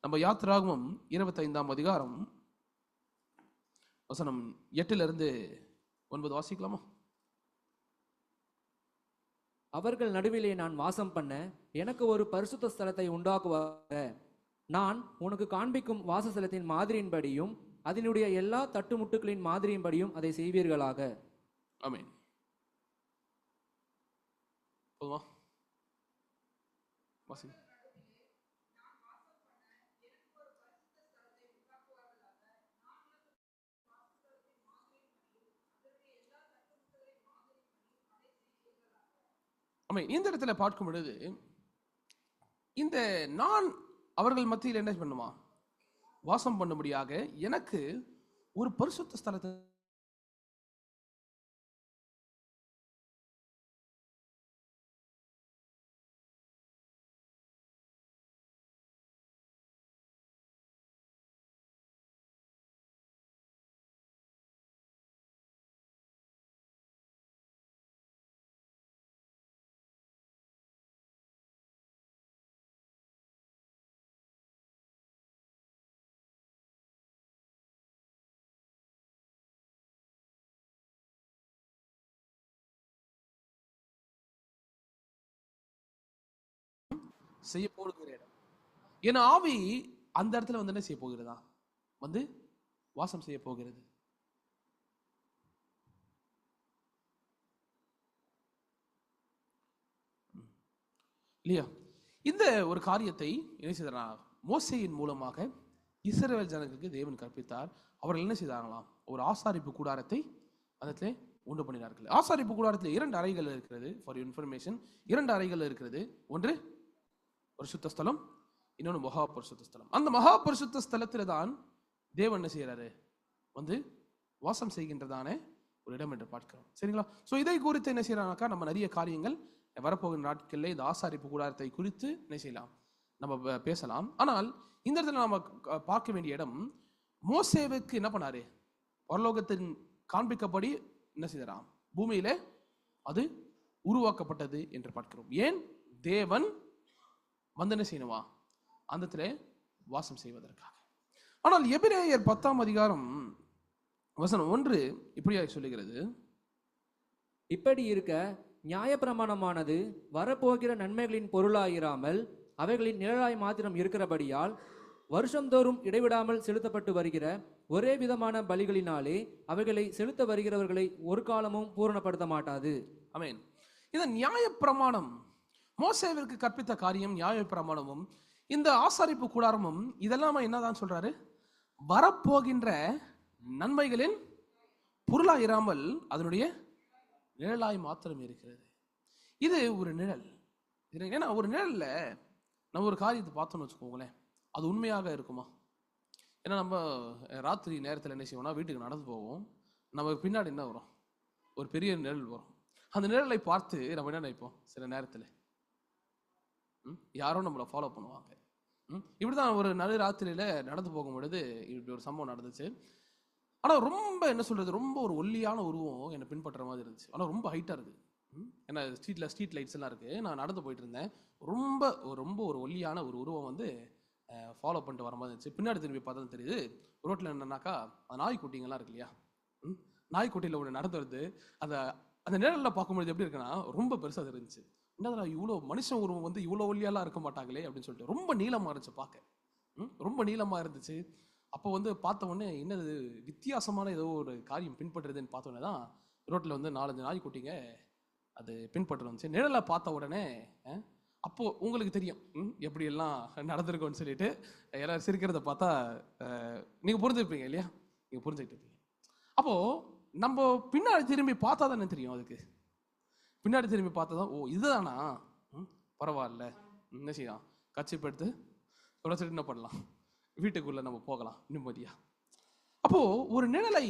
நம்ம யாத்திராகமம் 25ஆம் அதிகாரம் வசனம் 8-9 வாசிக்கலாமா? அவர்கள் நடுவிலே நான் வாசம் பண்ண எனக்கு ஒரு பரிசுத்த ஸ்தலத்தை உண்டாக்குவாக. நான் உனக்கு காண்பிக்கும் வாசஸ்தலத்தின் மாதிரியின்படியும் அதனுடைய எல்லா தட்டுமுட்டுகளின் மாதிரியின்படியும் அதை செய்வீர்களாக. ஆமென். போதுமா? வாசி. ஆமென். இந்த இடத்துல பார்க்கும் பொழுது இந்த நான் அவர்கள் மத்தியில் என்ன பண்ணுமா? வாசம் பண்ணும்படியாக எனக்கு ஒரு பரிசுத்த ஸ்தலத்தை செய்ய போகிற இடம். என் ஆவி அந்த இடத்துல வந்து என்ன செய்ய போகிறதா? வந்து வாசம் செய்ய போகிறது. இல்லையா? இந்த ஒரு காரியத்தை என்ன செய்தார்? மோசேயின் மூலமாக இஸ்ரவேல் ஜனங்களுக்கு தேவன் கற்பித்தார். அவர்கள் என்ன செய்தாங்களாம்? ஒரு ஆசாரிப்பு கூடாரத்தை அந்த உண்டு பண்ணினார்கள். ஆசாரிப்பு கூடாரத்தில் 2 அறைகள் இருக்கிறது. ஃபார் இன்ஃபர்மேஷன், 2 அறைகள் இருக்கிறது. ஒன்று பரிசுத்த ஸ்தலம், இன்னொன்று மகா பரிசுத்த ஸ்தலம். அந்த மகா பரிசுத்த ஸ்தலத்துல தான் தேவன் என்ன செய்யறாரு? வந்து வாசம் செய்கின்றதான ஒரு இடம் என்று பார்க்கிறோம். சரிங்களா? ஸோ இதை குறித்து என்ன செய்யறாங்கக்கா, நம்ம நிறைய காரியங்கள் வரப்போகிற நாட்களில் இந்த ஆசாரிப்பு கூடாரத்தை குறித்து என்ன செய்யலாம், நம்ம பேசலாம். ஆனால் இந்த இடத்துல நம்ம பார்க்க வேண்டிய இடம், மோசேவுக்கு என்ன பண்ணாரு? பரலோகத்தின் காண்பிக்கப்படி என்ன செய்யறான்? பூமியில அது உருவாக்கப்பட்டது என்று பார்க்கிறோம். ஏன்? தேவன் வந்து என்ன செய்யணுமா? அந்த வாசம் செய்வதற்காக. ஆனால் எபிரேயர் 10ஆம் அதிகாரம் வசனம் 1 இப்படியாக சொல்லுகிறது, இப்படி இருக்க நியாயப்பிரமாணமானது வரப்போகிற நன்மைகளின் பொருளாயிராமல் அவைகளின் நிழலாய் மாத்திரம் இருக்கிறபடியால் வருஷந்தோறும் இடைவிடாமல் செலுத்தப்பட்டு வருகிற ஒரே விதமான பலிகளினாலே அவைகளை செலுத்த வருகிறவர்களை ஒரு காலமும் பூரணப்படுத்த மாட்டாது. ஆமென். இந்த நியாயப்பிரமாணம், மோசேவிற்கு கற்பித்த காரியம், நியாயப்பிரமாணமும் இந்த ஆசாரிப்பு கூடாரமும் இதெல்லாம் என்னதான் சொல்றாரு? வரப்போகின்ற நன்மைகளின் பொருளாயிராமல் அதனுடைய நிழலாய் மாத்திரம் இருக்கிறது. இது ஒரு நிழல். ஏன்னா ஒரு நிழல்ல நம்ம ஒரு காரியத்தை பார்த்தோம்னு வச்சுக்கோங்களேன், அது உண்மையாக இருக்குமா? ஏன்னா நம்ம ராத்திரி நேரத்தில் என்ன செய்வோம்னா, வீட்டுக்கு நடந்து போவோம். நம்ம பின்னாடி என்ன வரும்? ஒரு பெரிய நிழல் வரும். அந்த நிழலை பார்த்து நம்ம என்ன நினைப்போம்? சில நேரத்தில் யாரோ நம்மளை ஃபாலோ பண்ணுவாங்க. இப்படிதான் ஒரு நடு ராத்திரியில நடந்து போகும் பொழுது இப்படி ஒரு சம்பவம் நடந்துச்சு. ஆனால் ரொம்ப என்ன சொல்றது, ரொம்ப ஒரு ஒல்லியான உருவம் என்னை பின்பற்ற மாதிரி இருந்துச்சு. ஆனால் ரொம்ப ஹைட்டா இருக்கு. ஏன்னா ஸ்ட்ரீட் லைட்ஸ் எல்லாம் இருக்கு. நான் நடந்து போயிட்டு இருந்தேன். ரொம்ப ஒரு ஒல்லியான ஒரு உருவம் வந்து ஃபாலோ பண்ணிட்டு வர மாதிரி இருந்துச்சு. பின்னாடி திரும்பி பார்த்தா தெரியுது, ரோட்ல என்னன்னாக்கா அந்த நாய்க்குட்டிங்கெல்லாம் இருக்கு இல்லையா, நாய்க்குட்டியில் ஒன்று நடந்து வருது. அந்த நிழலில் பார்க்கும்பொழுது எப்படி இருக்குன்னா, ரொம்ப பெருசாக இருந்துச்சு. என்னதுனா இவ்வளோ மனுஷன் உருவம் வந்து இவ்வளோ ஒல்லியாலாம் இருக்க மாட்டாங்களே அப்படின்னு சொல்லிட்டு ரொம்ப நீளமாக இருந்துச்சு பார்க்க. ரொம்ப நீளமாக இருந்துச்சு. அப்போ வந்து பார்த்த உடனே என்னது வித்தியாசமான ஏதோ ஒரு காரியம் பின்பற்றுறதுன்னு பார்த்த உடனே தான் ரோட்டில் வந்து 4-5 நாய்க்குட்டிங்க அது பின்பற்று வந்துச்சு. நிழலை பார்த்த உடனே அப்போ உங்களுக்கு தெரியும் எப்படி எல்லாம் நடந்திருக்கும்னு சொல்லிட்டு எல்லாரும் சிரிக்கிறத பார்த்தா நீங்க புரிஞ்சுப்பீங்க இல்லையா? நீங்க புரிஞ்சுக்கிட்டு இருப்பீங்க. அப்போ நம்ம பின்னாடி திரும்பி பார்த்தா தானே தெரியும். அதுக்கு பின்னாடி திரும்பி பார்த்தா தான், ஓ இதுதானா, பரவாயில்ல, என்ன செய்யலாம், கட்சிப்பு எடுத்து தொடச்சிட்டு என்ன பண்ணலாம், வீட்டுக்குள்ள நம்ம போகலாம் நிம்மதியா. அப்போ ஒரு நிழலை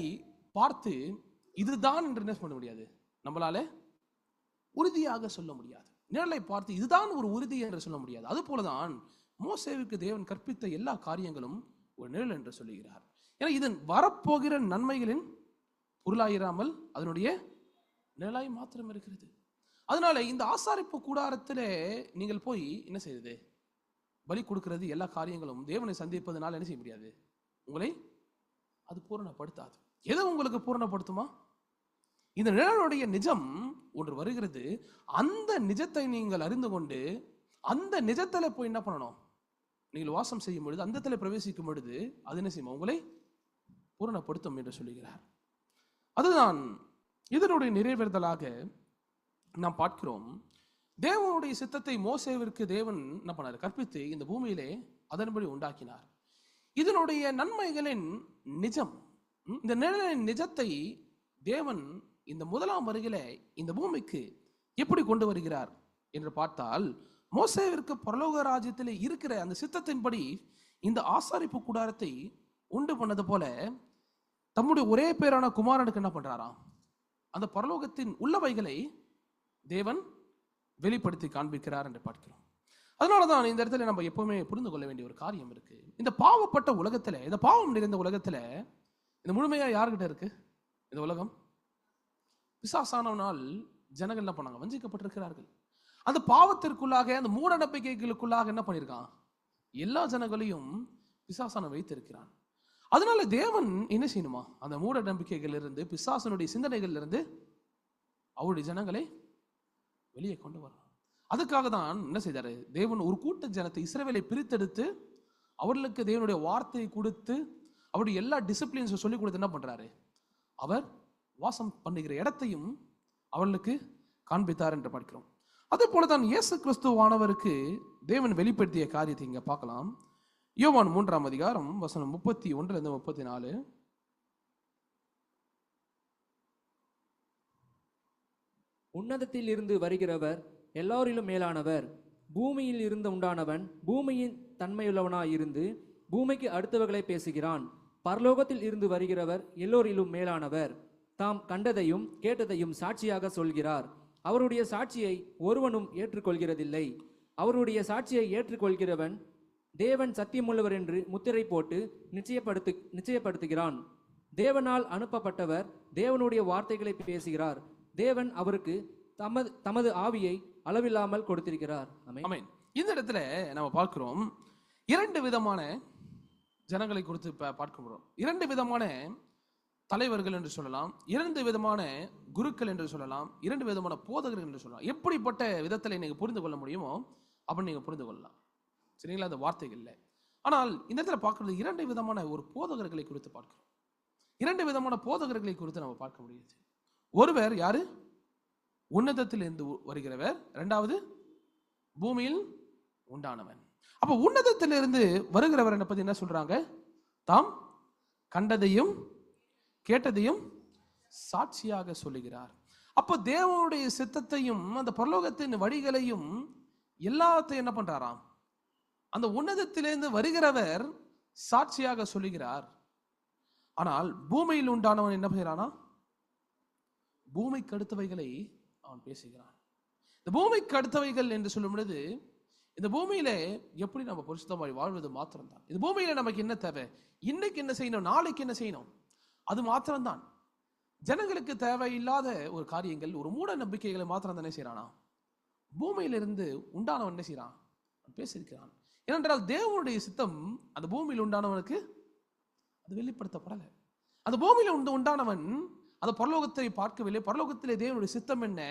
பார்த்து இதுதான் என்று என்ன பண்ண முடியாது, நம்மளால உறுதியாக சொல்ல முடியாது. நிழலை பார்த்து இதுதான் ஒரு உறுதி என்று சொல்ல முடியாது. அது போலதான் மோசேவுக்கு தேவன் கற்பித்த எல்லா காரியங்களும் ஒரு நிழல் என்று சொல்லுகிறார். ஏன்னா இது வரப்போகிற நன்மைகளின் பொருளாயிராமல் அதனுடைய நிழலாய் மாத்திரம் இருக்கிறது. அதனால இந்த ஆசாரிப்பு கூடாரத்துல நீங்கள் போய் என்ன செய்யுது, பலி கொடுக்கிறது, எல்லா காரியங்களும் தேவனை சந்திப்பதனால என்ன செய்ய முடியாது, உங்களை அது பூரணப்படுத்தாது. எதை உங்களுக்கு பூரணப்படுத்துமா? இந்த நிழலுடைய நிஜம் ஒன்று வருகிறது. அந்த நிஜத்தை நீங்கள் அறிந்து கொண்டு அந்த நிஜத்துல போய் என்ன பண்ணணும், நீங்கள் வாசம் செய்யும் பொழுது, அந்த இடத்துல பிரவேசிக்கும் பொழுது அது என்ன செய்யும், உங்களை பூரணப்படுத்தும் என்று சொல்லுகிறார். அதுதான் இதனுடைய நிறைவேறுதலாக நாம் பார்க்கிறோம். தேவனுடைய சித்தத்தை மோசேவிற்கு தேவன் என்ன பண்ணார், கற்பித்து இந்த பூமியிலே அதன்படி உண்டாக்கினார். இதனுடைய நன்மைகளின் நிஜம், இந்த நிழலின் நிஜத்தை தேவன் இந்த முதலாம் வருகில இந்த பூமிக்கு எப்படி கொண்டு வருகிறார் என்று பார்த்தால், மோசேவிற்கு பரலோக ராஜ்யத்தில் இருக்கிற அந்த சித்தத்தின்படி இந்த ஆசாரிப்பு கூடாரத்தை உண்டு பண்ணது போல தம்முடைய ஒரே பேரான குமாரனுக்கு என்ன பண்றாராம், அந்த பரலோகத்தின் உள்ளவைகளை தேவன் வெளிப்படுத்தி காண்பிக்கிறார் என்று பார்க்கிறோம். அதனாலதான் இந்த இடத்துல நம்ம எப்பவுமே புரிந்து கொள்ள வேண்டிய ஒரு காரியம் இருக்கு. இந்த பாவப்பட்ட உலகத்துல, இந்த பாவம் நிறைந்த உலகத்துல இந்த முழுமையா யாருக்கிட்ட இருக்கு? இந்த உலகம் பிசாசானவனால் ஜனங்கள் என்ன பண்ணாங்க, வஞ்சிக்கப்பட்டிருக்கிறார்கள். அந்த பாவத்திற்குள்ளாக, அந்த மூட நம்பிக்கைகளுக்குள்ளாக என்ன பண்ணிருக்கான், எல்லா ஜனங்களையும் பிசாசான வைத்திருக்கிறான். அதனால தேவன் என்ன செய்யணுமா, அந்த மூட நம்பிக்கைகள் இருந்து, பிசாசனுடைய சிந்தனைகள் இருந்து அவருடைய ஜனங்களை வெளியே கொண்டு வரணும். அதுக்காக தான் என்ன செய்தாரு, தேவன் ஒரு கூட்ட ஜனத்தை இஸ்ரவேலை பிரித்தெடுத்து அவர்களுக்கு தேவனுடைய வார்த்தையை கொடுத்து அவருடைய எல்லா டிசிப்ளின்ஸை சொல்லி கொடுத்து என்ன பண்றாரு, அவர் வாசம் பண்ணுகிற இடத்தையும் அவர்களுக்கு காண்பித்தார் என்று பார்க்கிறோம். அதே போலதான் இயேசு கிறிஸ்துவானவருக்கு தேவன் வெளிப்படுத்திய காரியத்தை இங்க பார்க்கலாம். யோவான் 3ஆம் அதிகாரம் வசனம் 31-34. உன்னதத்தில் இருந்து வருகிறவர் எல்லாரிலும் மேலானவர், பூமியில் இருந்து உண்டானவன் பூமியின் தன்மையுள்ளவனாயிருந்து பூமிக்கு அடுத்தவர்களை பேசுகிறான். பரலோகத்தில் இருந்து வருகிறவர் எல்லோரிலும் மேலானவர், தாம் கண்டதையும் கேட்டதையும் சாட்சியாக சொல்கிறார். அவருடைய சாட்சியை ஒருவனும் ஏற்றுக்கொள்கிறதில்லை. அவருடைய சாட்சியை ஏற்றுக்கொள்கிறவன் தேவன் சத்தியமுள்ளவர் என்று முத்திரை போட்டு நிச்சயப்படுத்துகிறான். தேவனால் அனுப்பப்பட்டவர் தேவனுடைய வார்த்தைகளை பேசுகிறார். தேவன் அவருக்கு தமது ஆவியை அளவில்லாமல் கொடுத்திருக்கிறார். ஆமென். இந்த இடத்துல நம்ம பார்க்கிறோம், இரண்டு விதமான ஜனங்களை குறித்து பார்க்கிறோம். இரண்டு விதமான தலைவர்கள் என்று சொல்லலாம், இரண்டு விதமான குருக்கள் என்று சொல்லலாம், இரண்டு விதமான போதகர்கள் என்று சொல்லலாம். எப்படிப்பட்ட விதத்தில் நீங்க புரிந்து கொள்ள முடியுமோ அப்படி நீங்க புரிந்து கொள்ளலாம். சரிங்களா, அந்த வார்த்தைகள்ல. ஆனால் இந்த இடத்துல பார்க்கிறது இரண்டு விதமான ஒரு போதகர்களை குறித்து பார்க்கிறோம். இரண்டு விதமான போதகர்களை குறித்து நம்ம பார்க்க முடியுது. ஒருவர் யாரு, உன்னதத்திலிருந்து வருகிறவர், இரண்டாவது பூமியில் உண்டானவன். அப்ப உன்னதத்திலிருந்து வருகிறவர் பத்தி என்ன சொல்றாங்க, தாம் கண்டதையும் கேட்டதையும் சாட்சியாக சொல்லுகிறார். அப்ப தேவனுடைய சித்தத்தையும் அந்த பரலோகத்தின் வழிகளையும் எல்லாத்தையும் என்ன பண்றாராம், அந்த உன்னதத்திலிருந்து வருகிறவர் சாட்சியாக சொல்லுகிறார். ஆனால் பூமியில் உண்டானவன் என்ன செய்யறானா, பூமிக்கு அடுத்தவைகளை அவன் பேசுகிறான். இந்த பூமிக்கு அடுத்தவைகள் என்று சொல்லும் பொழுது, இந்த பூமியில எப்படி நம்ம பரிசுத்தமாய் வாழ்வது மாத்திரம்தான். இந்த பூமியில நமக்கு என்ன தேவை, இன்னைக்கு என்ன செய்யணும், நாளைக்கு என்ன செய்யணும், அது மாத்திரம்தான். ஜனங்களுக்கு தேவையில்லாத ஒரு காரியங்கள், ஒரு மூட நம்பிக்கைகளை மாத்திரம் தானே செய்யறானா. பூமியிலிருந்து உண்டானவன் என்ன செய்யறான், பேசியிருக்கிறான். ஏனென்றால் தேவனுடைய சித்தம் அந்த பூமியில் உண்டானவனுக்கு அது வெளிப்படுத்தப்படலை. அந்த பூமியில உண்டானவன் அந்த பரலோகத்தை பார்க்கவில்லை. பரலோகத்திலே தேவனுடைய சித்தம் என்ன,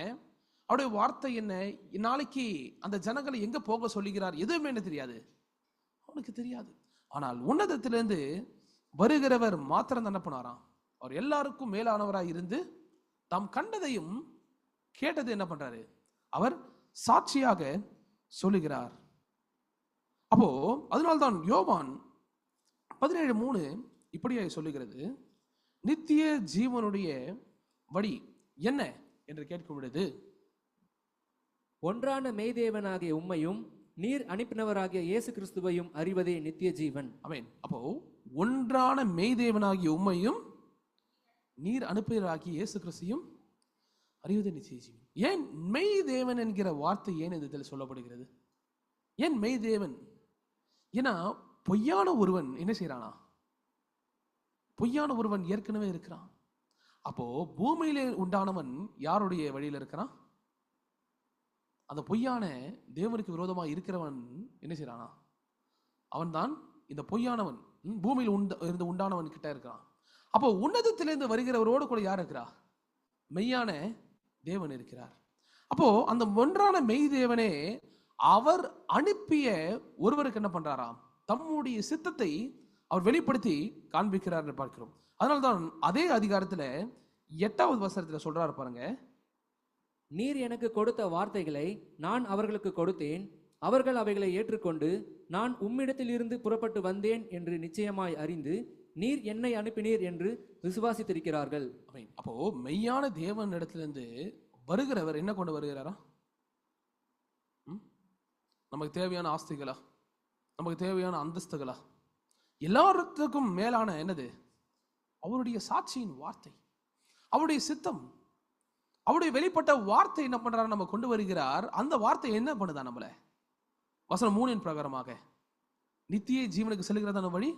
அவருடைய வார்த்தை என்ன, நாளைக்கு அந்த ஜனங்களை எங்க போக சொல்லுகிறார், எதுவுமே என்ன தெரியாது, அவனுக்கு தெரியாது. ஆனால் உன்னதத்திலிருந்து வருகிறவர் மாத்திரம் என்ன பண்ணாராம், அவர் எல்லாருக்கும் மேலானவராய் இருந்து தாம் கண்டதையும் கேட்டது என்ன பண்றாரு, அவர் சாட்சியாக சொல்லுகிறார். அப்போ அதனால்தான் யோவான் 17:3 இப்படியே சொல்லுகிறது, நித்திய ஜீவனுடைய வழி என்ன என்று கேட்கும் பொழுது, ஒன்றான மெய்தேவனாகிய உம்மையும் நீர் அனுப்பினவராகிய இயேசு கிறிஸ்துவையும் அறிவதே நித்திய ஜீவன். ஆமென். அப்போ ஒன்றான மெய்தேவனாகிய உம்மையும் நீர் அனுப்பினவராகிய இயேசு கிறிஸ்துவையும் அறிவதே நித்திய ஜீவன். ஏன் மெய்தேவன் என்கிற வார்த்தை ஏன் இதில் சொல்லப்படுகிறது, ஏன் மெய்தேவன்? ஏன்னா பொய்யான ஒருவன் என்ன செய்யறானா, பொய்யான ஒருவன் ஏற்கனவே இருக்கிறான். அப்போ பூமியிலே உண்டானவன் யாருடைய வழியில் இருக்கிறான், அந்த பொய்யான தேவனுக்கு விரோதமாக இருக்கிறவன் என்ன செய்யறானா, அவன் தான் இந்த பொய்யானவன் பூமியில் இருந்து உண்டானவன் கிட்ட இருக்கிறான். அப்போ உன்னதத்திலிருந்து வருகிறவரோடு கூட யார் இருக்கிறா, மெய்யான தேவன் இருக்கிறார். அப்போ அந்த ஒன்றான மெய் தேவனே அவர் அனுப்பிய ஒருவருக்கு என்ன பண்றாராம், தம்முடைய சித்தத்தை அவர் வெளிப்படுத்தி காண்பிக்கிறார் என்று பார்க்கிறோம். அதனால்தான் அதே அதிகாரத்துல 8வது வசனத்துல சொல்றாரு பாருங்க, நீர் எனக்கு கொடுத்த வார்த்தைகளை நான் அவர்களுக்கு கொடுத்தேன், அவர்கள் அவைகளை ஏற்றுக்கொண்டு நான் உம்மிடத்தில் இருந்து புறப்பட்டு வந்தேன் என்று நிச்சயமாய் அறிந்து நீர் என்னை அனுப்பினீர் என்று விசுவாசித்திருக்கிறார்கள். அப்போ மெய்யான தேவன் இடத்திலிருந்து வருகிறவர் என்ன கொண்டு வருகிறாரா, நமக்கு தேவையான ஆஸ்திகளா, நமக்கு தேவையான அந்தஸ்துகளா, எல்லாத்துக்கும் மேலான என்னது, அவருடைய சாட்சியின் வார்த்தை, அவருடைய சித்தம், அவருடைய வெளிப்பட்ட வார்த்தை என்ன பண்றாரு, நம்ம கொண்டு வருகிறார். அந்த வார்த்தை என்ன பண்ணுதா, நம்மள வசனம் 3 பிரகாரமாக நித்திய ஜீவனுக்கு செல்கிறதான வழி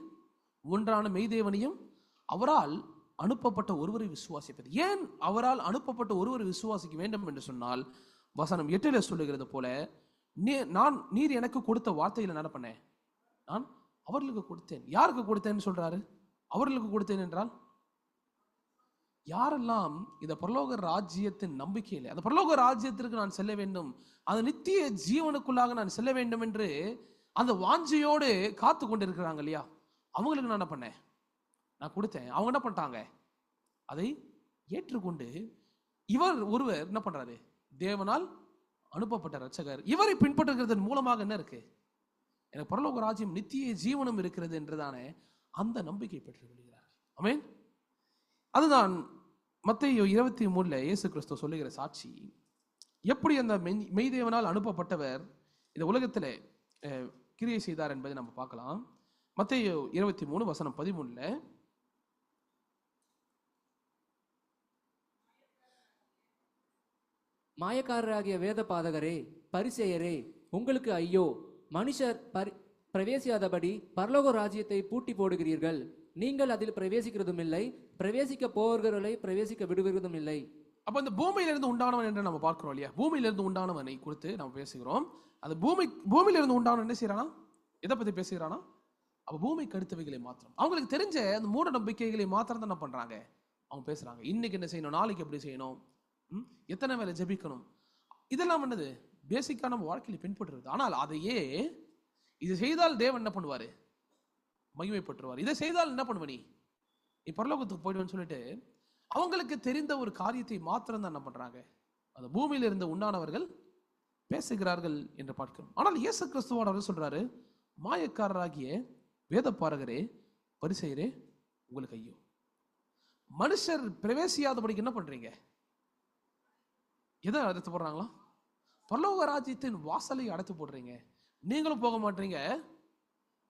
ஒன்றான மெய்தேவனையும் அவரால் அனுப்பப்பட்ட ஒருவரை விசுவாசிப்பது. ஏன் அவரால் அனுப்பப்பட்ட ஒருவரை விசுவாசிக்க வேண்டும் என்று சொன்னால், வசனம் 8 சொல்லுகிறது போல, நீர் எனக்கு கொடுத்த வார்த்தையில என்ன பண்ணேன், நான் அவர்களுக்கு கொடுத்தேன். யாருக்கு கொடுத்தேன்னு சொல்றாரு, அவர்களுக்கு கொடுத்தேன் என்றால் யாரெல்லாம் இந்த பரலோக ராஜ்யத்தின் நம்பிக்கையில் அந்த பரலோக ராஜ்யத்திற்கு நான் செல்ல வேண்டும், அந்த நித்திய ஜீவனுக்குள்ளாக நான் செல்ல வேண்டும் என்று அந்த வாஞ்சையோடு காத்து கொண்டு இருக்கிறாங்க இல்லையா, அவங்களுக்கு நான் என்ன பண்ணேன், நான் கொடுத்தேன். அவங்க என்ன பண்ணிட்டாங்க, அதை ஏற்றுக்கொண்டு இவர் ஒருவர் என்ன பண்றாரு, தேவனால் அனுப்பப்பட்ட ரட்சகர், இவரை பின்பற்றுகிறதன் மூலமாக என்ன இருக்கு, எனக்கு பரலோக ராஜ்யம் நித்திய ஜீவனம் இருக்கிறது என்றுதானே அந்த நம்பிக்கை பெற்று விடுகிறார். ஆமென். அதுதான் மத்தேயு 23 இயேசு கிறிஸ்து சொல்லுகிற சாட்சி. எப்படி அந்த மெய்தேவனால் அனுப்பப்பட்டவர் இந்த உலகத்திலே கிரியை செய்தார் என்பதை நம்ம பார்க்கலாம். மத்தேயு 23:13 மாயக்காரராகிய வேத பாதகரே, பரிசேயரே, உங்களுக்கு ஐயோ! மனுஷர் பிரவேசியாதபடி பரலோக ராஜ்யத்தை பூட்டி போடுகிறீர்கள். நீங்கள் அதில் பிரவேசிக்கிறதும் இல்லை, பிரவேசிக்க போகிறவர்களை பிரவேசிக்க விடுவதும் இல்லை. அப்ப இந்த பூமியிலிருந்து உண்டானவன் என்று நம்ம பார்க்கிறோம் இல்லையா, பூமியிலிருந்து உண்டானவனை குறித்து நம்ம பேசுகிறோம். அந்த பூமியிலிருந்து உண்டானவன் என்ன செய்யறானா, எதை பத்தி பேசுகிறானா, அப்ப பூமிக்கு அடுத்தவைகளை மாத்திரம், அவங்களுக்கு தெரிஞ்ச அந்த மூட நம்பிக்கைகளை மாத்திரம் தான் என்ன பண்றாங்க, அவங்க பேசுறாங்க. இன்னைக்கு என்ன செய்யணும், நாளைக்கு எப்படி செய்யணும், எத்தனை வேலை ஜெபிக்கணும், இதெல்லாம் என்னது பேசிக்கா நம்ம வாழ்க்கையில பின்பற்றுறது. ஆனால் அதையே இது செய்தால் தேவன் என்ன பண்ணுவாரு, மகிமைப்பட்டுருவார். இதை செய்தால் என்ன பண்ணுவ, நீ பரலோகத்துக்கு போயிடுவேன்னு சொல்லிட்டு அவங்களுக்கு தெரிந்த ஒரு காரியத்தை மாத்திரம் தான் என்ன பண்றாங்க, அந்த பூமியில இருந்து உண்டானவர்கள் பேசுகிறார்கள் என்று பார்க்கிறோம். ஆனால் இயேசு கிறிஸ்துவானவர் சொல்றாரு, மாயக்காரராகிய வேத பாரகரே, பரிசேயரே, உங்களுக்கு ஐயோ! மனுஷர் பிரவேசியாதபடிக்கு என்ன பண்றீங்க, எதை அடைத்து போடுறாங்களா, பரலோக ராஜ்யத்தின் வாசலை அடைத்து போடுறீங்க. நீங்களும் போக மாட்டீங்க,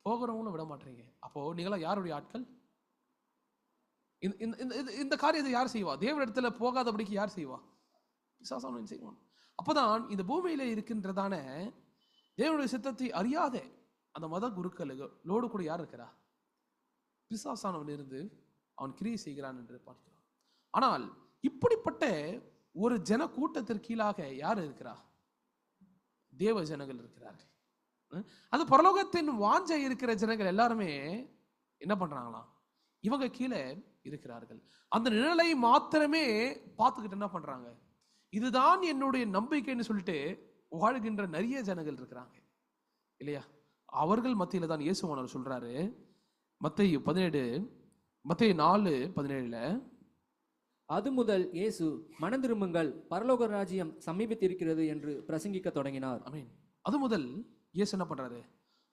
போகிறவங்களும் விட மாட்டீங்க. அப்போ நீங்களா யாருடைய ஆட்கள்? இந்த காரியத்தை யார் செய்வா? தேவனிடத்துல போகாதபடிக்கு யார் செய்வா? பிசாசானவன் செய்வான். அப்பதான் இந்த பூமியில இருக்கின்றதான தேவனுடைய சித்தத்தை அறியாத அந்த மத குருக்களோடு கூட யார் இருக்கிறா? பிசாசானவன் இருந்து அவன் கிரியை செய்கிறான் என்று பார்க்கிறோம். ஆனால் இப்படிப்பட்ட ஒரு ஜன கூட்டத்திற்கு கீழாக யார் இருக்கிறா? தேவ ஜனங்கள் இருக்கிறார்கள். அது பரலோகத்தின் வாஞ்சை இருக்கிற ஜனங்கள் எல்லாருமே என்ன பண்றாங்களாம், இவங்க கீழே இருக்கிறார்கள். அந்த நிழலை மாத்திரமே பார்த்துக்கிட்டு என்ன பண்றாங்க, இதுதான் என்னுடைய நம்பிக்கைன்னு சொல்லிட்டு வாழ்கின்ற நிறைய ஜனங்கள் இருக்கிறாங்க இல்லையா. அவர்கள் மத்தியில தான் இயேசுவானவர் சொல்றாரு, மத்தேயு 4:17 அது முதல் இயேசு, மனம் திரும்புங்கள், பரலோக ராஜ்யம் சமீபித்திருக்கிறது என்று பிரசங்கிக்க தொடங்கினார். ஆமென். அது முதல் இயேசு என்ன பண்றாரு,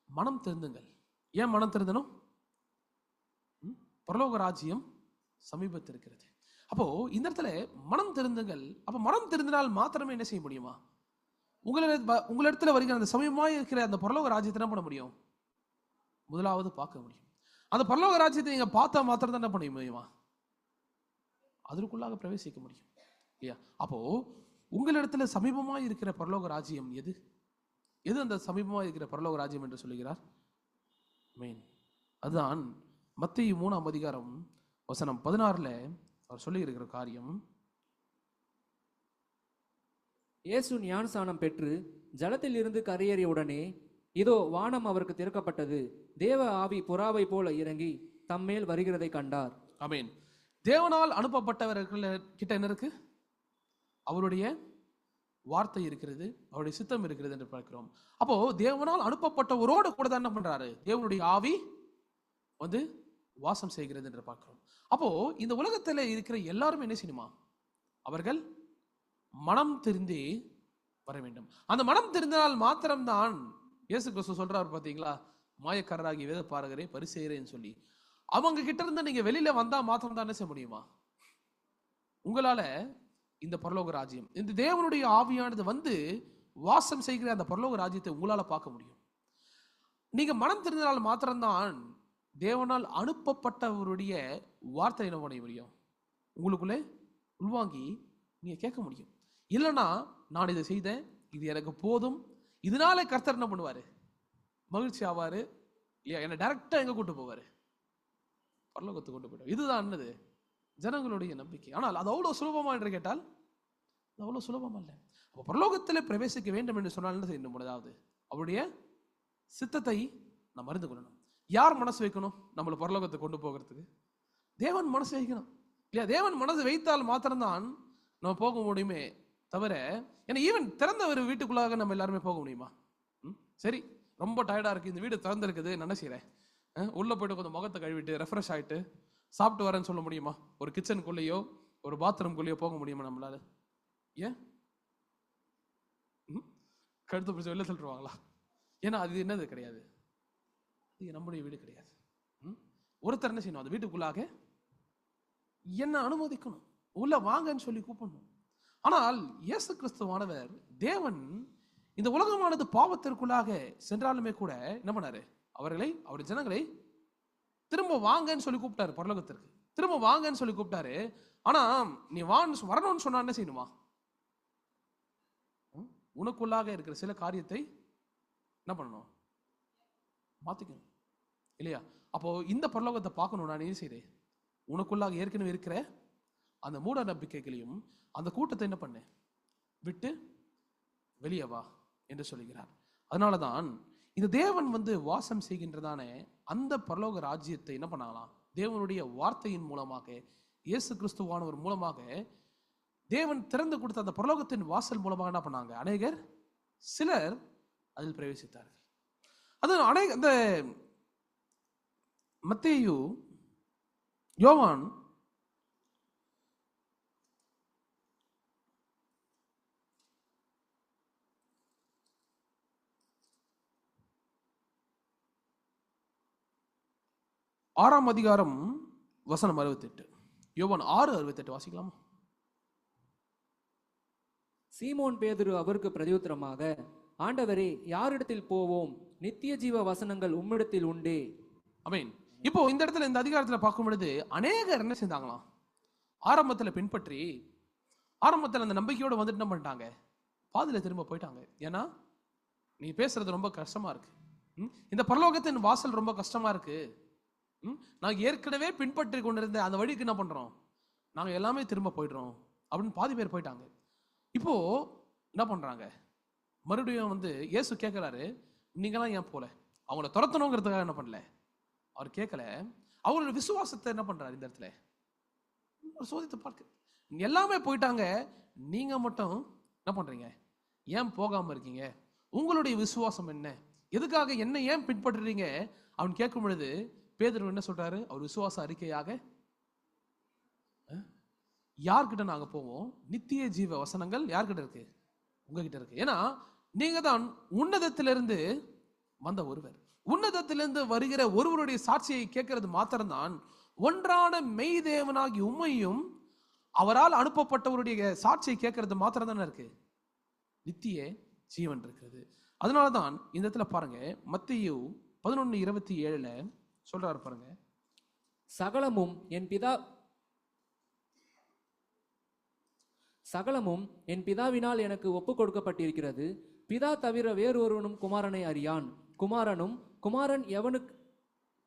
மனம் திருந்துங்கள். ஏன் மனம் திருந்தணும்? பரலோக ராஜ்யம் சமீபத்திருக்கிறது. அப்போ இந்த இடத்துல மனம் திருந்துங்கள். அப்ப மனம் திருந்தினால் மாத்திரமே என்ன செய்ய முடியுமா, உங்களிடத்துல வருகிற அந்த சமயமாய் இருக்கிற அந்த பரலோக ராஜ்யத்தை என்ன பண்ண முடியும், முதலாவது பார்க்க முடியும். அந்த பரலோக ராஜ்யத்தை நீங்க பார்த்தா மாத்திரம் தான் என்ன பண்ண முடியுமா, அதற்குள்ளாக பிரவேசிக்க முடியும் இல்லையா. அப்போ உங்களிடத்துல சமீபமாய் இருக்கிற பரலோக ராஜ்யம் எது? எது அந்த சமீபமாய் இருக்கிற பரலோக ராஜ்யம் என்று சொல்லுகிறார்? ஆமென். அதுதான் மத்தேயு 3:16 அவர் சொல்லி இருக்கிற காரியம். இயேசு ஞானஸ்நானம் பெற்று ஜலத்தில் இருந்து கரையேறிய உடனே இதோ வானம் அவருக்கு திறக்கப்பட்டது, தேவ ஆவி புறாவை போல இறங்கி தம்மேல் வருகிறதை கண்டார். ஆமென். தேவனால் அனுப்பப்பட்டவர்கள் கிட்ட என்ன இருக்கு? அவருடைய வார்த்தை இருக்கிறது, அவருடைய சித்தம் இருக்கிறது என்று பார்க்கிறோம். அப்போ தேவனால் அனுப்பப்பட்டவரோடு கூட தான் என்ன பண்றாரு, தேவனுடைய ஆவி வந்து வாசம் செய்கிறது என்று பார்க்கிறோம். அப்போ இந்த உலகத்துல இருக்கிற எல்லாரும் என்ன செய்யணுமா, அவர்கள் மனம் திருந்தி வர வேண்டும். அந்த மனம் திருந்தினால் மாத்திரம்தான் இயேசு கிறிஸ்து சொல்றாரு பாத்தீங்களா, மாயக்காரராகி வேத பாரகரே, பரிசேயரேன்னு சொல்லி அவங்க கிட்ட இருந்து நீங்க வெளியில வந்தா மாத்திரம் தான் என்ன செய்ய முடியுமா, உங்களால இந்த பரலோக ராஜ்யம், இந்த தேவனுடைய ஆவியானது வந்து வாசம் செய்கிற அந்த பரலோக ராஜ்யத்தை உங்களால பார்க்க முடியும். நீங்க மனம் திருந்தினால் மாத்திரம்தான் தேவனால் அனுப்பப்பட்டவருடைய வார்த்தை என்ன பண்ண முடியும், உங்களுக்குள்ளே உள்வாங்கி நீங்க கேட்க முடியும். இல்லைன்னா நான் இதை செய்தேன், இது எனக்கு போதும், இதனால கர்த்தர் என்ன பண்ணுவாரு, மகிழ்ச்சி ஆவாரு இல்லையா, என்னை டைரக்டா எங்க கூட்டு போவாரு, பரலோகத்துக்கு கொண்டு போயிடுவார். இதுதான் என்னது ஜனங்களுடைய நம்பிக்கை. ஆனால் அது அவ்வளவு சுலபமா என்று கேட்டால் அது அவ்வளவு சுலபம் அல்ல. அப்போ பரலோகத்தில் பிரவேசிக்க வேண்டும் என்று சொன்னால் என்ன செய்யணும், முதலாவது அவருடைய சித்தத்தை நாம் அறிந்து கொள்ளணும். யார் மனசு வைக்கணும் நம்மளை பரலோகத்தை கொண்டு போகிறதுக்கு? தேவன் மனசு வைக்கணும் இல்லையா? தேவன் மனது வைத்தால் மாத்திரம்தான் நம்ம போக முடியுமே தவிர, ஏன்னா ஈவன் திறந்த ஒரு வீட்டுக்குள்ளாக நம்ம எல்லாருமே போக முடியுமா? சரி, ரொம்ப டயர்டா இருக்கு, இந்த வீடு திறந்திருக்குது, நான் என்ன செய்யறேன், உள்ள போயிட்டு கொஞ்சம் முகத்தை கழுவிட்டு ரெஃப்ரெஷ் ஆயிட்டு சாப்பிட்டு வரேன்னு சொல்ல முடியுமா? ஒரு கிச்சனுக்குள்ளேயோ ஒரு பாத்ரூம்குள்ளேயோ போக முடியுமா நம்மளால? ஏன் கழுத்து பிடிச்ச வெளில சொல்லிடுவாங்களா? ஏன்னா அது என்னது கிடையாது, இது நம்முடைய வீடு கிடையாது. ஒருத்தர் என்ன செய்யணும், அந்த வீட்டுக்குள்ளாக என்ன அனுமதிக்கணும், உள்ள வாங்கன்னு சொல்லி கூப்பிடணும். ஆனால் இயேசு கிறிஸ்துவானவர் தேவன் இந்த உலகமானது பாவத்திற்குள்ளாக சென்றாலுமே கூட என்ன பண்ணாரு, அவருடைய ஜனங்களை திரும்ப வாங்கன்னு சொல்லி கூப்பிட்டாரு. பரலோகத்திற்கு திரும்ப வாங்கன்னு சொல்லி கூப்பிட்டாரு. ஆனா நீ வரணும்னு சொன்னா என்ன செய்யணுமா? உனக்குள்ளாக இருக்கிற சில காரியத்தை என்ன பண்ணணும், மாத்திக்கணும், இல்லையா? அப்போ இந்த பரலோகத்தை பார்க்கணும், நான் என்ன செய்றேன், உனக்குள்ளாக ஏற்கனவே இருக்கிற அந்த மூட நம்பிக்கைகளையும் அந்த கூட்டத்தை என்ன பண்ண விட்டு வெளியே வா என்று சொல்லுகிறார். அதனாலதான் இந்த தேவன் வாசம் செய்கின்றதான அந்த பரலோக ராஜ்யத்தை என்ன பண்ணலாம், தேவனுடைய வார்த்தையின் மூலமாக, இயேசு கிறிஸ்துவானவர் மூலமாக தேவன் திறந்து கொடுத்த அந்த பரலோகத்தின் வாசல் மூலமாக என்ன பண்ணாங்க, அநேகர் சிலர் அதில் பிரவேசித்தார்கள். அது அந்த மத்தேயு, யோவான், ஆறாம் அதிகாரம் வசனம் 68, யோவான் 6:68 வாசிக்கலாமா? சீமோன் பேதுரு அவருக்கு பிரதியுத்தரமாக, ஆண்டவரே, யாரிடத்தில் போவோம்? நித்திய ஜீவ வசனங்கள் உம்மிடத்தில் உண்டே. ஆமென். இப்போ இந்த இடத்துல இந்த அதிகாரத்துல பார்க்கும் பொழுது அநேகர் என்ன செஞ்சாங்களாம், ஆரம்பத்துல பின்பற்றி ஆரம்பத்துல அந்த நம்பிக்கையோட வந்துட்டு என்ன பண்ணிட்டாங்க, பாதியில திரும்ப போயிட்டாங்க. ஏன்னா நீ பேசுறது ரொம்ப கஷ்டமா இருக்கு, இந்த பரலோகத்தின் வாசல் ரொம்ப கஷ்டமா இருக்கு, நான் ஏற்கனவே பின்பற்றி கொண்டிருந்த அந்த வழிக்கு என்ன பண்றோம், நாங்க எல்லாமே திரும்ப போயிடுறோம் அப்படின்னு பாதி பேர் போயிட்டாங்க. இப்போ என்ன பண்றாங்க, மறுபடியும் இயேசு கேட்கிறாரு, நீங்களாம் ஏன் போல? அவங்கள துரத்தணுங்கிறதுக்காக என்ன பண்ணல, அவர் கேட்கல, அவங்களோட விசுவாசத்தை என்ன பண்றாரு இந்த இடத்துல சோதித்து பார்க்க. எல்லாமே போயிட்டாங்க, நீங்க மட்டும் என்ன பண்றீங்க, ஏன் போகாம இருக்கீங்க, உங்களுடைய விசுவாசம் என்ன, எதுக்காக என்ன ஏன் பின்பற்றுறீங்க அவன் கேட்கும் பொழுது பேதுரு என்ன சொல்றாரு, அவர் விசுவாச அறிக்கையாக, யார்கிட்ட நாங்க போவோம், நித்திய ஜீவ வசனங்கள் யார்கிட்ட இருக்கு, உங்ககிட்ட இருக்கு. ஏன்னா நீங்க தான் உன்னதத்திலிருந்து வந்த ஒருவர், உன்னதத்திலிருந்து வருகிற ஒருவருடைய சாட்சியை கேட்கறது மாத்திரம்தான் ஒன்றான மெய் தேவனாகி உம்மையும் அவரால் அனுப்பப்பட்டவருடைய சாட்சியை கேட்கறது மாத்திரம் தானே இருக்கு, நித்திய ஜீவன் இருக்கிறது. அதனாலதான் இந்த இடத்துல பாருங்க, மத்தேயு 11:27 சொல்றாரு பாருங்க, சகலமும் என் பிதாவினால் எனக்கு ஒப்பு கொடுக்கப்பட்டிருக்கிறது. பிதா தவிர வேறொருவனும் குமாரனை அறியான்.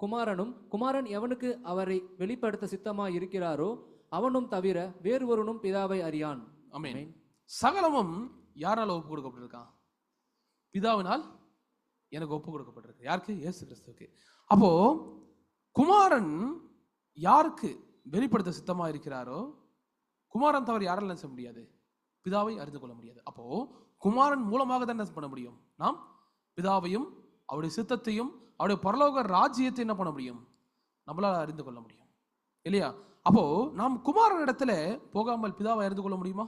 குமாரன் எவனுக்கு அவரை வெளிப்படுத்த சித்தமாய் இருக்கிறாரோ அவனும் தவிர வேறொருவனும் பிதாவை அறியான். ஆமென். சகலமும் யாரால ஒப்பு கொடுக்கப்பட்டிருக்கான், பிதாவினால் எனக்கு ஒப்பு கொடுக்கப்பட்டிருக்கு. யாருக்கு, இயேசு கிறிஸ்துவுக்கு. அப்போ குமாரன் யாருக்கு வெளிப்படுத்த சித்தமா இருக்கிறாரோ, குமாரன் தவிர யாரால செய்ய முடியாது, பிதாவை அறிந்து கொள்ள முடியாது. அப்போ குமாரன் மூலமாக தான் என்ன பண்ண முடியும், நாம் பிதாவையும் அவருடைய சித்தத்தையும் அவருடைய பரலோக ராஜ்யத்தை என்ன பண்ண முடியும், நம்மளால அறிந்து கொள்ள முடியும், இல்லையா? அப்போ நாம் குமாரன் இடத்துல போகாமல் பிதாவை அறிந்து கொள்ள முடியுமா?